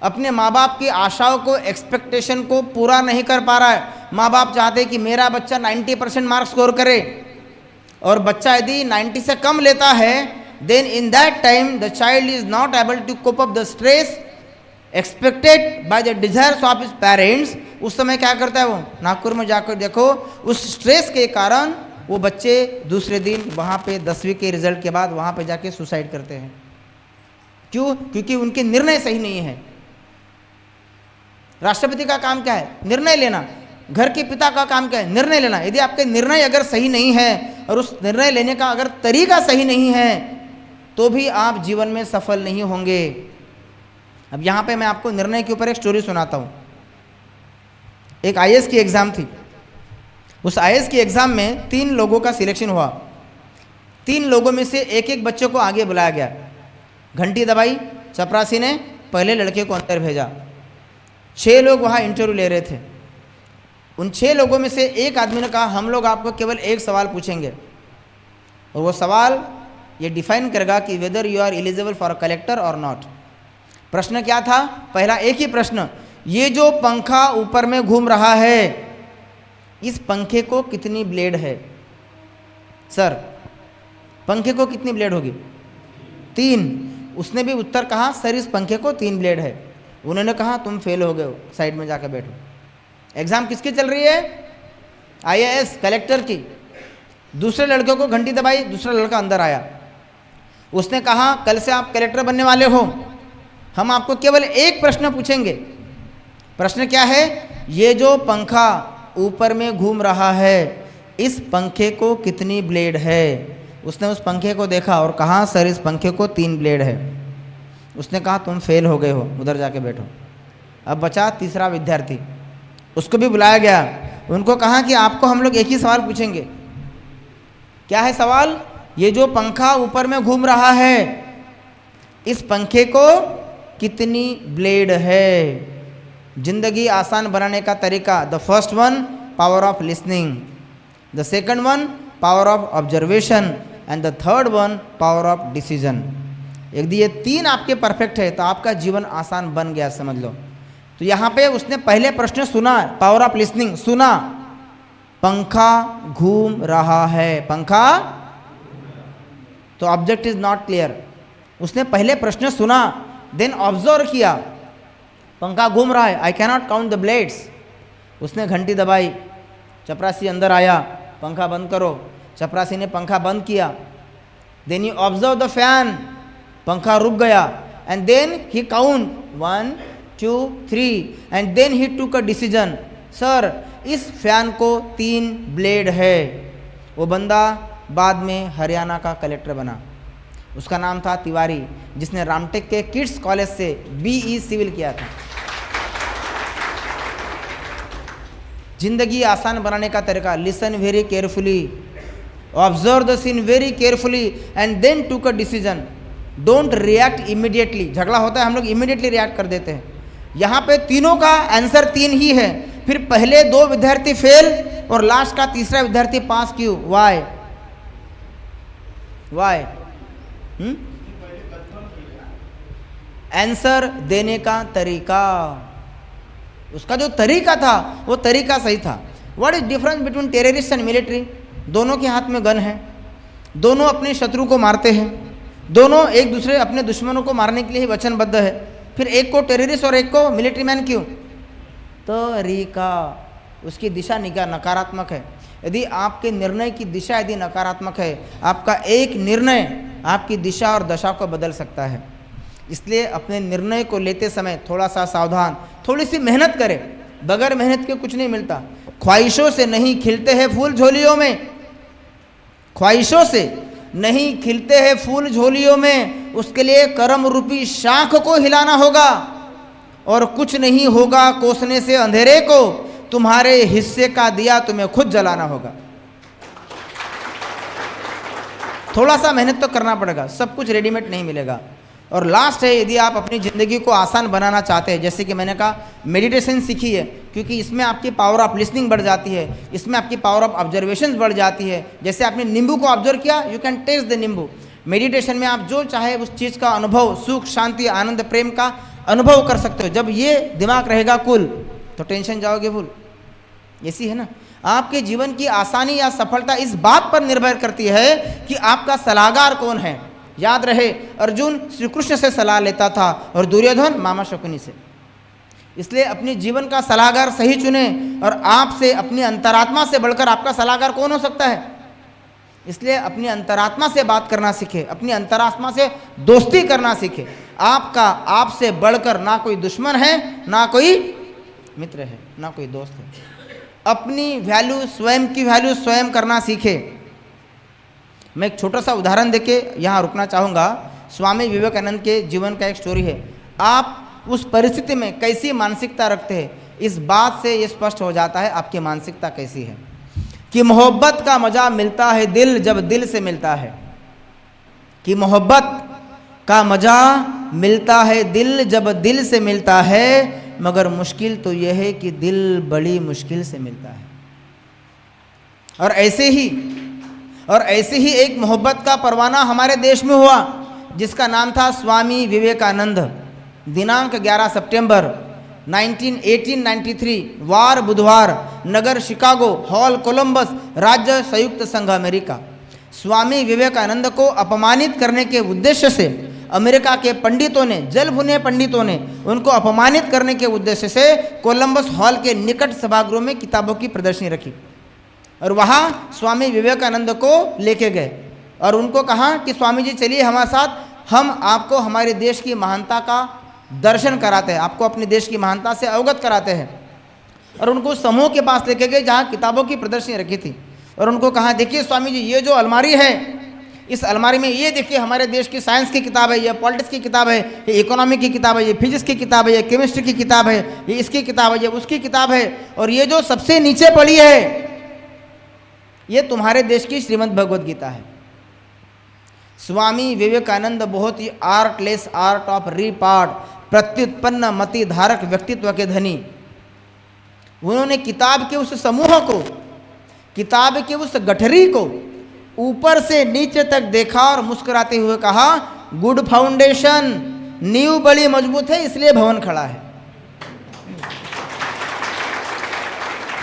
S3: अपने माँ बाप की आशाओं को, एक्सपेक्टेशन को पूरा नहीं कर पा रहा है। माँ बाप चाहते हैं कि मेरा बच्चा 90% मार्क्स स्कोर करे, और बच्चा यदि 90 से कम लेता है, then in that time the child is not able to cope up the stress expected by the desires of his parents. उस समय क्या करता है वो? नागपुर में जाकर देखो, उस स्ट्रेस के कारण वो बच्चे दूसरे दिन वहाँ पे 10वीं के रिजल्ट के बाद वहाँ पे जाके सुसाइड करते हैं। क्यों? क्योंकि उनके निर्णय सही नहीं है। राष्ट्रपति का काम क्या है? निर्णय लेना। घर के पिता का काम क्या है? निर्णय लेना। यदि आपके निर्णय अगर सही नहीं है और उस निर्णय लेने का अगर तरीका सही नहीं है, तो भी आप जीवन में सफल नहीं होंगे। अब यहाँ पे मैं आपको निर्णय के ऊपर एक स्टोरी सुनाता हूँ। एक आईएएस की एग्ज़ाम थी। उस आईएएस की एग्ज़ाम में 3 लोगों का सिलेक्शन हुआ। 3 लोगों में से एक एक बच्चे को आगे बुलाया गया। घंटी दबाई, चपरासी ने पहले लड़के को अंदर भेजा। 6 लोग वहाँ इंटरव्यू ले रहे थे। उन 6 लोगों में से एक आदमी ने कहा, हम लोग आपको केवल एक सवाल पूछेंगे, और वो सवाल ये डिफाइन करेगा कि whether you are eligible for a collector और नॉट। प्रश्न क्या था? पहला एक ही प्रश्न, ये जो पंखा ऊपर में घूम रहा है, इस पंखे को कितनी ब्लेड है? सर पंखे को कितनी ब्लेड होगी? 3। उसने भी उत्तर कहा, सर इस पंखे को 3 ब्लेड है। उन्होंने कहा तुम फेल हो गए हो, साइड में जाकर बैठो। एग्जाम किसकी चल रही है? आईएएस कलेक्टर की। दूसरे लड़के को घंटी दबाई, दूसरा लड़का अंदर आया। उसने कहा कल से आप कलेक्टर बनने वाले हो, हम आपको केवल एक प्रश्न पूछेंगे। प्रश्न क्या है? ये जो पंखा ऊपर में घूम रहा है, इस पंखे को कितनी ब्लेड है? उसने उस पंखे को देखा और कहा सर इस पंखे को 3 ब्लेड है। उसने कहा तुम फेल हो गए हो, उधर जाके बैठो। अब बचा तीसरा विद्यार्थी, उसको भी बुलाया गया। उनको कहा कि आपको हम लोग एक ही सवाल पूछेंगे। क्या है सवाल? ये जो पंखा ऊपर में घूम रहा है, इस पंखे को कितनी ब्लेड है? जिंदगी आसान बनाने का तरीका, the first one power of listening, the second one power of observation and the third one power of decision. यदि ये 3 आपके परफेक्ट है तो आपका जीवन आसान बन गया, समझ लो। तो यहाँ पे उसने पहले प्रश्न सुना, पावर ऑफ लिसनिंग, सुना पंखा घूम रहा है, पंखा, तो ऑब्जेक्ट इज नॉट क्लियर। उसने पहले प्रश्न सुना, देन ऑब्जर्व किया, पंखा घूम रहा है, I cannot count the blades. उसने घंटी दबाई, चपरासी अंदर आया, पंखा बंद करो। चपरासी ने पंखा बंद किया। Then you observe the fan, पंखा रुक गया। And then he count 1 2 3 and then he took a decision, sir इस फैन को 3 ब्लेड है। वो बंदा बाद में हरियाणा का कलेक्टर बना। उसका नाम था तिवारी, जिसने रामटेक के किड्स कॉलेज से BE सिविल किया था। जिंदगी आसान बनाने का तरीका, listen very carefully, observe the scene very carefully and then took a decision. Don't react immediately. झगड़ा होता है, हम लोग इमीडिएटली रिएक्ट कर देते हैं। यहाँ पे तीनों का आंसर 3 ही है। फिर पहले 2 विद्यार्थी फेल और लास्ट का तीसरा विद्यार्थी पास क्यों? वाई? वाई? आंसर देने का तरीका, उसका जो तरीका था वो तरीका सही था। What is difference between terrorist and military? दोनों के हाथ में गन है, दोनों अपने शत्रु को मारते हैं, दोनों एक दूसरे अपने दुश्मनों को मारने के लिए ही वचनबद्ध है। फिर एक को टेररिस्ट और एक को मिलिट्री मैन क्यों? तरीका, उसकी दिशा नकारात्मक है। यदि आपके निर्णय की दिशा यदि नकारात्मक है, आपका एक निर्णय आपकी दिशा और दशा को बदल सकता है। इसलिए अपने निर्णय को लेते समय थोड़ा सा सावधान, थोड़ी सी मेहनत करें। बगैर मेहनत के कुछ नहीं मिलता। ख्वाहिशों से नहीं खिलते हैं फूल झोलियों में, ख्वाहिशों से नहीं खिलते हैं फूल झोलियों में। उसके लिए कर्म रूपी शाख को हिलाना होगा और कुछ नहीं होगा कोसने से अंधेरे को। तुम्हारे हिस्से का दिया तुम्हें खुद जलाना होगा। थोड़ा सा मेहनत तो करना पड़ेगा, सब कुछ रेडीमेड नहीं मिलेगा। और लास्ट है, यदि आप अपनी ज़िंदगी को आसान बनाना चाहते हैं, जैसे कि मैंने कहा मेडिटेशन सीखी है, क्योंकि इसमें आपकी पावर ऑफ लिसनिंग बढ़ जाती है, इसमें आपकी पावर ऑफ ऑब्जर्वेशन बढ़ जाती है। जैसे आपने नींबू को ऑब्जर्व किया, यू कैन टेस्ट द नींबू। मेडिटेशन में आप जो चाहे उस चीज़ का अनुभव, सुख, शांति, आनंद, प्रेम का अनुभव कर सकते हो। जब ये दिमाग रहेगा कुल, तो टेंशन जाओगे भूल। ऐसी है ना, आपके जीवन की आसानी या सफलता इस बात पर निर्भर करती है कि आपका सलाहकार कौन है। याद रहे, अर्जुन श्री कृष्ण से सलाह लेता था और दुर्योधन मामा शकुनी से। इसलिए अपने जीवन का सलाहकार सही चुने। और आपसे, अपनी अंतरात्मा से बढ़कर आपका सलाहकार कौन हो सकता है? इसलिए अपनी अंतरात्मा से बात करना सीखे, अपनी अंतरात्मा से दोस्ती करना सीखे। आपका आपसे बढ़कर ना कोई दुश्मन है, ना कोई मित्र है, ना कोई दोस्त है। अपनी वैल्यू, स्वयं की वैल्यू स्वयं करना सीखे। मैं एक छोटा सा उदाहरण देके यहाँ रुकना चाहूँगा। स्वामी विवेकानंद के जीवन का एक स्टोरी है। आप उस परिस्थिति में कैसी मानसिकता रखते हैं, इस बात से ये स्पष्ट हो जाता है आपकी मानसिकता कैसी है। कि मोहब्बत का मज़ा मिलता है दिल जब दिल से मिलता है, कि मोहब्बत का मज़ा मिलता है दिल जब दिल से मिलता है। मगर मुश्किल तो यह है कि दिल बड़ी मुश्किल से मिलता है। और ऐसे ही एक मोहब्बत का परवाना हमारे देश में हुआ, जिसका नाम था स्वामी विवेकानंद। दिनांक 11 सितंबर 1893, वार बुधवार, नगर शिकागो, हॉल कोलंबस, राज्य संयुक्त संघ अमेरिका। स्वामी विवेकानंद को अपमानित करने के उद्देश्य से अमेरिका के पंडितों ने, जल भुने पंडितों ने उनको अपमानित करने के उद्देश्य से कोलंबस हॉल के निकट सभागृह में किताबों की प्रदर्शनी रखी। और वहाँ स्वामी विवेकानंद को लेके गए और उनको कहा कि स्वामी जी चलिए हमारे साथ, हम आपको हमारे देश की महानता का दर्शन कराते हैं, आपको अपने देश की महानता से अवगत कराते हैं। और उनको समूह के पास लेके गए जहाँ किताबों की प्रदर्शनी रखी थी। और उनको कहा देखिए स्वामी जी, ये जो अलमारी है इस अलमारी में ये देखिए हमारे देश की साइंस की किताब है, ये पॉलिटिक्स की किताब है, ये इकोनॉमी की किताब है, ये फिजिक्स की किताब है, ये केमिस्ट्री की किताब है, ये इसकी किताब है, ये उसकी किताब है, और ये जो सबसे नीचे पड़ी है ये तुम्हारे देश की श्रीमद् भगवद गीता है। स्वामी विवेकानंद बहुत ही आर्टलेस, आर्ट ऑफ रिपार्ट, प्रत्युत्पन्न मति धारक व्यक्तित्व के धनी, उन्होंने किताब के उस समूह को, किताब के उस गठरी को ऊपर से नीचे तक देखा और मुस्कुराते हुए कहा, गुड फाउंडेशन, नींव बड़ी मजबूत है इसलिए भवन खड़ा है।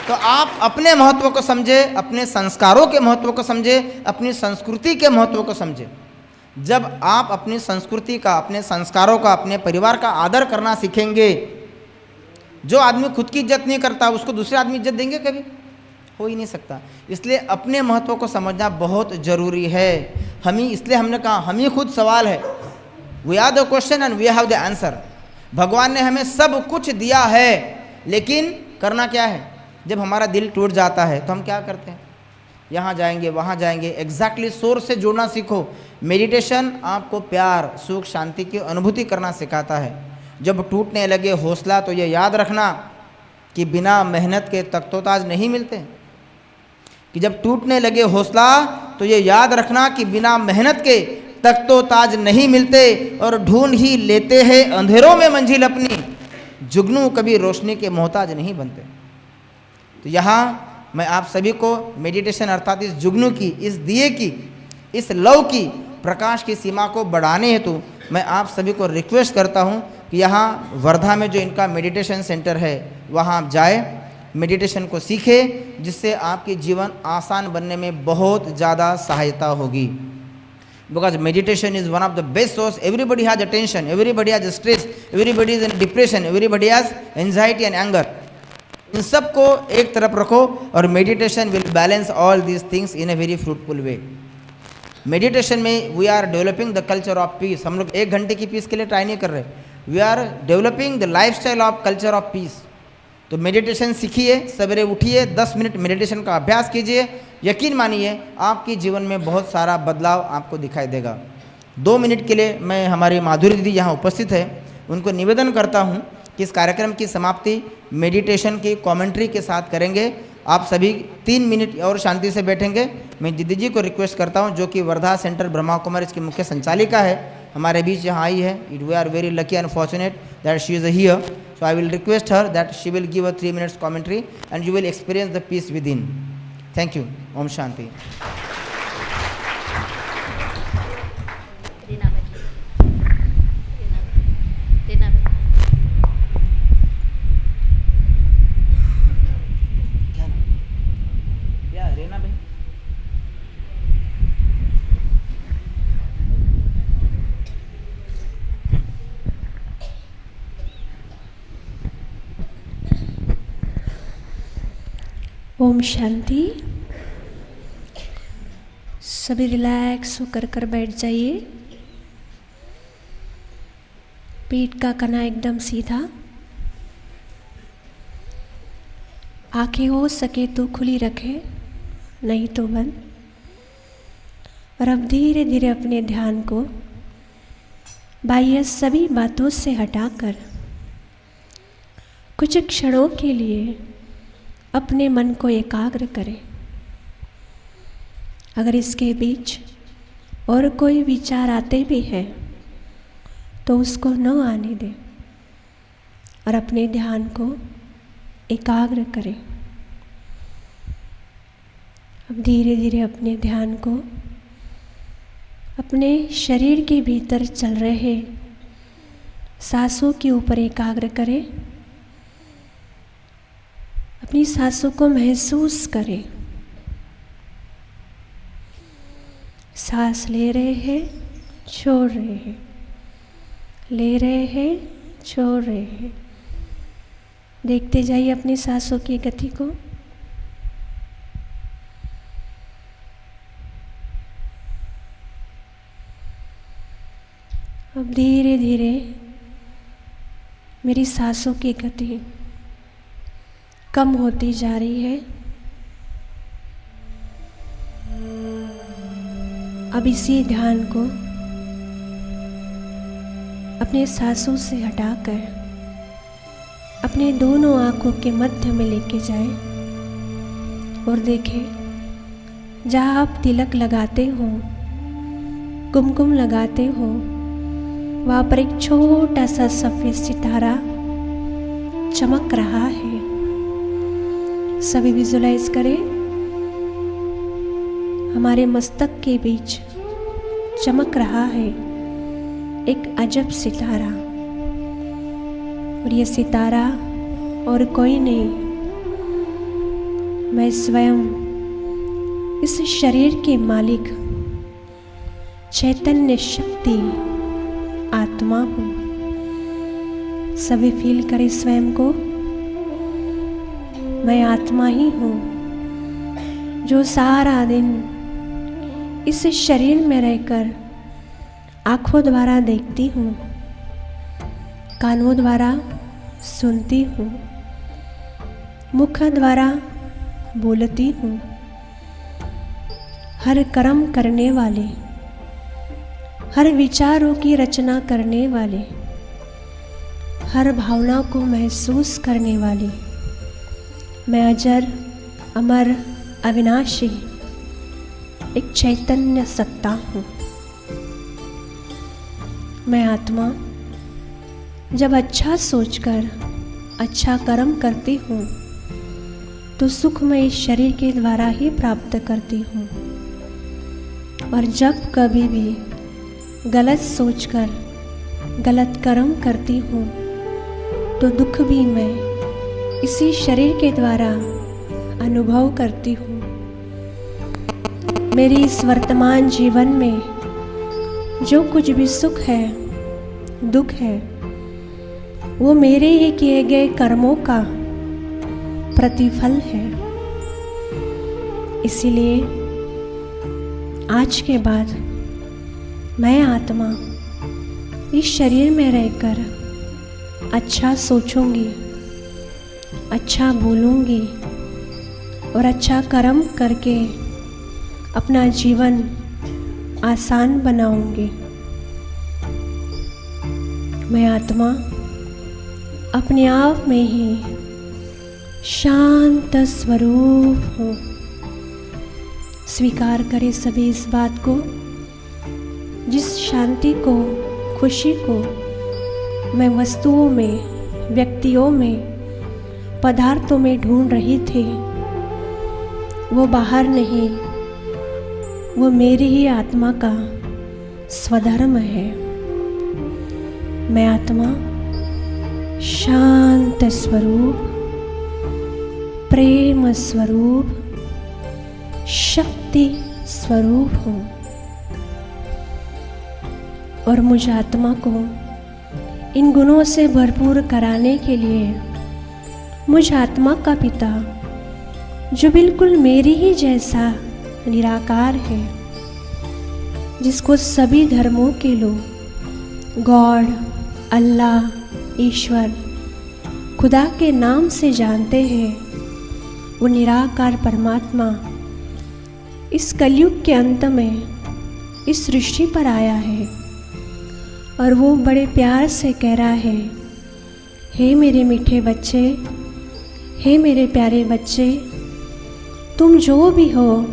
S3: तो आप अपने महत्व को समझे, अपने संस्कारों के महत्व को समझे, अपनी संस्कृति के महत्व को समझे। जब आप अपनी संस्कृति का, अपने संस्कारों का, अपने परिवार का आदर करना सीखेंगे, जो आदमी खुद की इज्जत नहीं करता उसको दूसरे आदमी इज्जत देंगे कभी? हो ही नहीं सकता। इसलिए अपने महत्व को समझना बहुत ज़रूरी है। इसलिए हमने कहा हम ही खुद सवाल है। We are the question and we have the answer. भगवान ने हमें सब कुछ दिया है, लेकिन करना क्या है? जब हमारा दिल टूट जाता है तो हम क्या करते हैं? यहाँ जाएंगे, वहाँ जाएंगे। एग्जैक्टली सोर्स से जुड़ना सीखो। मेडिटेशन आपको प्यार, सुख, शांति की अनुभूति करना सिखाता है। जब टूटने लगे हौसला तो ये याद रखना कि बिना मेहनत के तख्तोताज नहीं मिलते। कि जब टूटने लगे हौसला तो ये याद रखना कि बिना मेहनत के तख्तोताज नहीं मिलते, और ढूंढ ही लेते हैं अंधेरों में मंजिल अपनी, जुगनू कभी रोशनी के मोहताज नहीं बनते। तो यहाँ मैं आप सभी को मेडिटेशन अर्थात इस जुगनू की, इस दिए की, इस लव की, प्रकाश की सीमा को बढ़ाने हेतु मैं आप सभी को रिक्वेस्ट करता हूँ कि यहाँ वर्धा में जो इनका मेडिटेशन सेंटर है वहाँ आप जाए, मेडिटेशन को सीखें, जिससे आपके जीवन आसान बनने में बहुत ज़्यादा सहायता होगी। Because meditation is one of the best source. Everybody has tension, everybody has stress, everybody is in depression, everybody has anxiety and anger. इन सब को एक तरफ रखो और meditation will balance all these things in a very fruitful way. Meditation में we are developing the culture of peace. हम लोग 1 घंटे की पीस के लिए ट्राई नहीं कर रहे, we are developing the lifestyle of culture of peace. तो मेडिटेशन सीखिए, सवेरे उठिए, 10 मिनट मेडिटेशन का अभ्यास कीजिए। यकीन मानिए आपके जीवन में बहुत सारा बदलाव आपको दिखाई देगा। 2 मिनट के लिए मैं, हमारी माधुरी दीदी यहाँ उपस्थित है, उनको निवेदन करता हूँ कि इस कार्यक्रम की समाप्ति मेडिटेशन की कमेंट्री के साथ करेंगे। आप सभी 3 मिनट और शांति से बैठेंगे। मैं दीदी जी को रिक्वेस्ट करता हूँ, जो कि वर्धा सेंटर ब्रह्मा कुमारी इसकी मुख्य संचालिका है, हमारे बीच यहाँ आई है। We are very lucky and fortunate that she is here. So I will request her that she will give a 3 minutes commentary and you will experience the peace within. Thank you. Om Shanti.
S5: Om Shanti. सभी रिलैक्स होकर कर बैठ जाइए। पीठ का कना एकदम सीधा, आंखें हो सके तो खुली रखें, नहीं तो बंद। और अब धीरे धीरे अपने ध्यान को बाह्य सभी बातों से हटाकर कुछ क्षणों के लिए अपने मन को एकाग्र करें। अगर इसके बीच और कोई विचार आते भी हैं तो उसको न आने दें और अपने ध्यान को एकाग्र करें। अब धीरे धीरे अपने ध्यान को अपने शरीर के भीतर चल रहे सांसों के ऊपर एकाग्र करें। अपनी सांसों को महसूस करें। सांस ले रहे हैं, छोड़ रहे हैं, ले रहे हैं, छोड़ रहे हैं। देखते जाइए अपनी सांसों की गति को। अब धीरे धीरे मेरी सांसों की गति कम होती जा रही है। अब अब इसी ध्यान को अपने सांसों से हटाकर अपने दोनों आंखों के मध्य में लेके जाए और देखें जहाँ आप तिलक लगाते हो, कुमकुम लगाते हो, वहाँ पर एक छोटा सा सफेद सितारा चमक रहा है। सभी विजुलाइज करें, हमारे मस्तक के बीच चमक रहा है एक अजब सितारा, और ये सितारा और कोई नहीं, मैं स्वयं इस शरीर के मालिक चैतन्य शक्ति आत्मा हूँ। सभी फील करें स्वयं को, मैं आत्मा ही हूँ जो सारा दिन इस शरीर में रहकर आँखों द्वारा देखती हूँ, कानों द्वारा सुनती हूँ, मुख द्वारा बोलती हूँ। हर कर्म करने वाले, हर विचारों की रचना करने वाले, हर भावना को महसूस करने वाली मैं अजर अमर अविनाशी एक चैतन्य सत्ता हूँ। मैं आत्मा जब अच्छा सोचकर अच्छा कर्म करती हूँ तो सुख मैं इस शरीर के द्वारा ही प्राप्त करती हूँ, और जब कभी भी गलत सोचकर गलत कर्म करती हूँ तो दुख भी मैं इसी शरीर के द्वारा अनुभव करती हूँ। मेरे इस वर्तमान जीवन में जो कुछ भी सुख है, दुख है, वो मेरे ही किए गए कर्मों का प्रतिफल है। इसीलिए आज के बाद मैं आत्मा इस शरीर में रहकर अच्छा सोचूंगी, अच्छा बोलूंगी और अच्छा कर्म करके अपना जीवन आसान बनाऊंगी। मैं आत्मा अपने आप में ही शांत स्वरूप हूँ। स्वीकार करें सभी इस बात को, जिस शांति को, खुशी को मैं वस्तुओं में, व्यक्तियों में, पदार्थों में ढूंढ रही थी, वो बाहर नहीं, वो मेरी ही आत्मा का स्वधर्म है। मैं आत्मा शांत स्वरूप, प्रेम स्वरूप, शक्ति स्वरूप हूँ, और मुझ आत्मा को इन गुणों से भरपूर कराने के लिए मुझ आत्मा का पिता, जो बिल्कुल मेरी ही जैसा निराकार है, जिसको सभी धर्मों के लोग गॉड, अल्लाह, ईश्वर, खुदा के नाम से जानते हैं, वो निराकार परमात्मा इस कलयुग के अंत में इस सृष्टि पर आया है, और वो बड़े प्यार से कह रहा है, हे मेरे मीठे बच्चे, हे मेरे प्यारे बच्चे, तुम जो भी हो,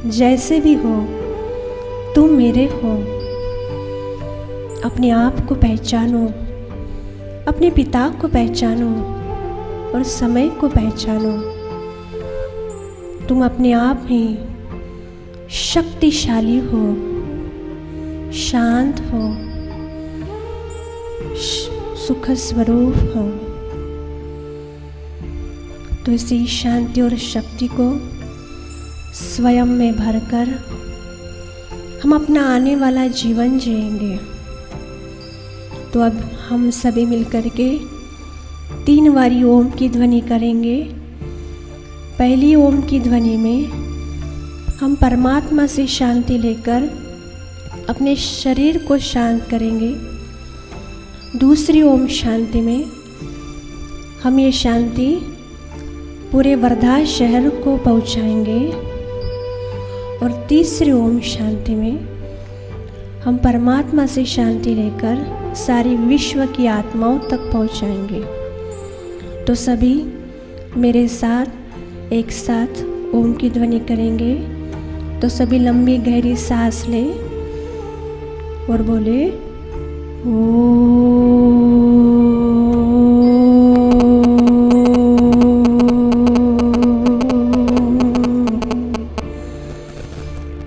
S5: जैसे भी हो, तुम मेरे हो। अपने आप को पहचानो, अपने पिता को पहचानो और समय को पहचानो। तुम अपने आप में शक्तिशाली हो, शांत हो, सुख स्वरूप हो। तो इसी शांति और शक्ति को स्वयं में भरकर हम अपना आने वाला जीवन जिएंगे। तो अब हम सभी मिलकर के 3 बारी ओम की ध्वनि करेंगे। पहली ओम की ध्वनि में हम परमात्मा से शांति लेकर अपने शरीर को शांत करेंगे। दूसरी ओम शांति में हम ये शांति पूरे वर्धा शहर को पहुंचाएंगे, और तीसरी ओम शांति में हम परमात्मा से शांति लेकर सारी विश्व की आत्माओं तक पहुंचाएंगे। तो सभी मेरे साथ एक साथ ओम की ध्वनि करेंगे। तो सभी लंबी गहरी सांस लें और बोले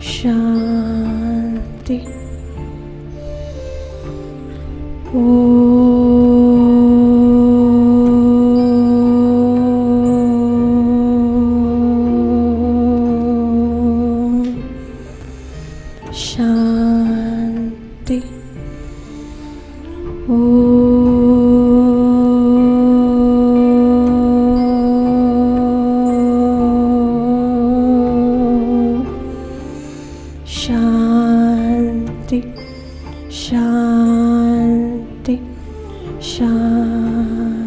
S5: शांति। शांति। शांति शांति शांति।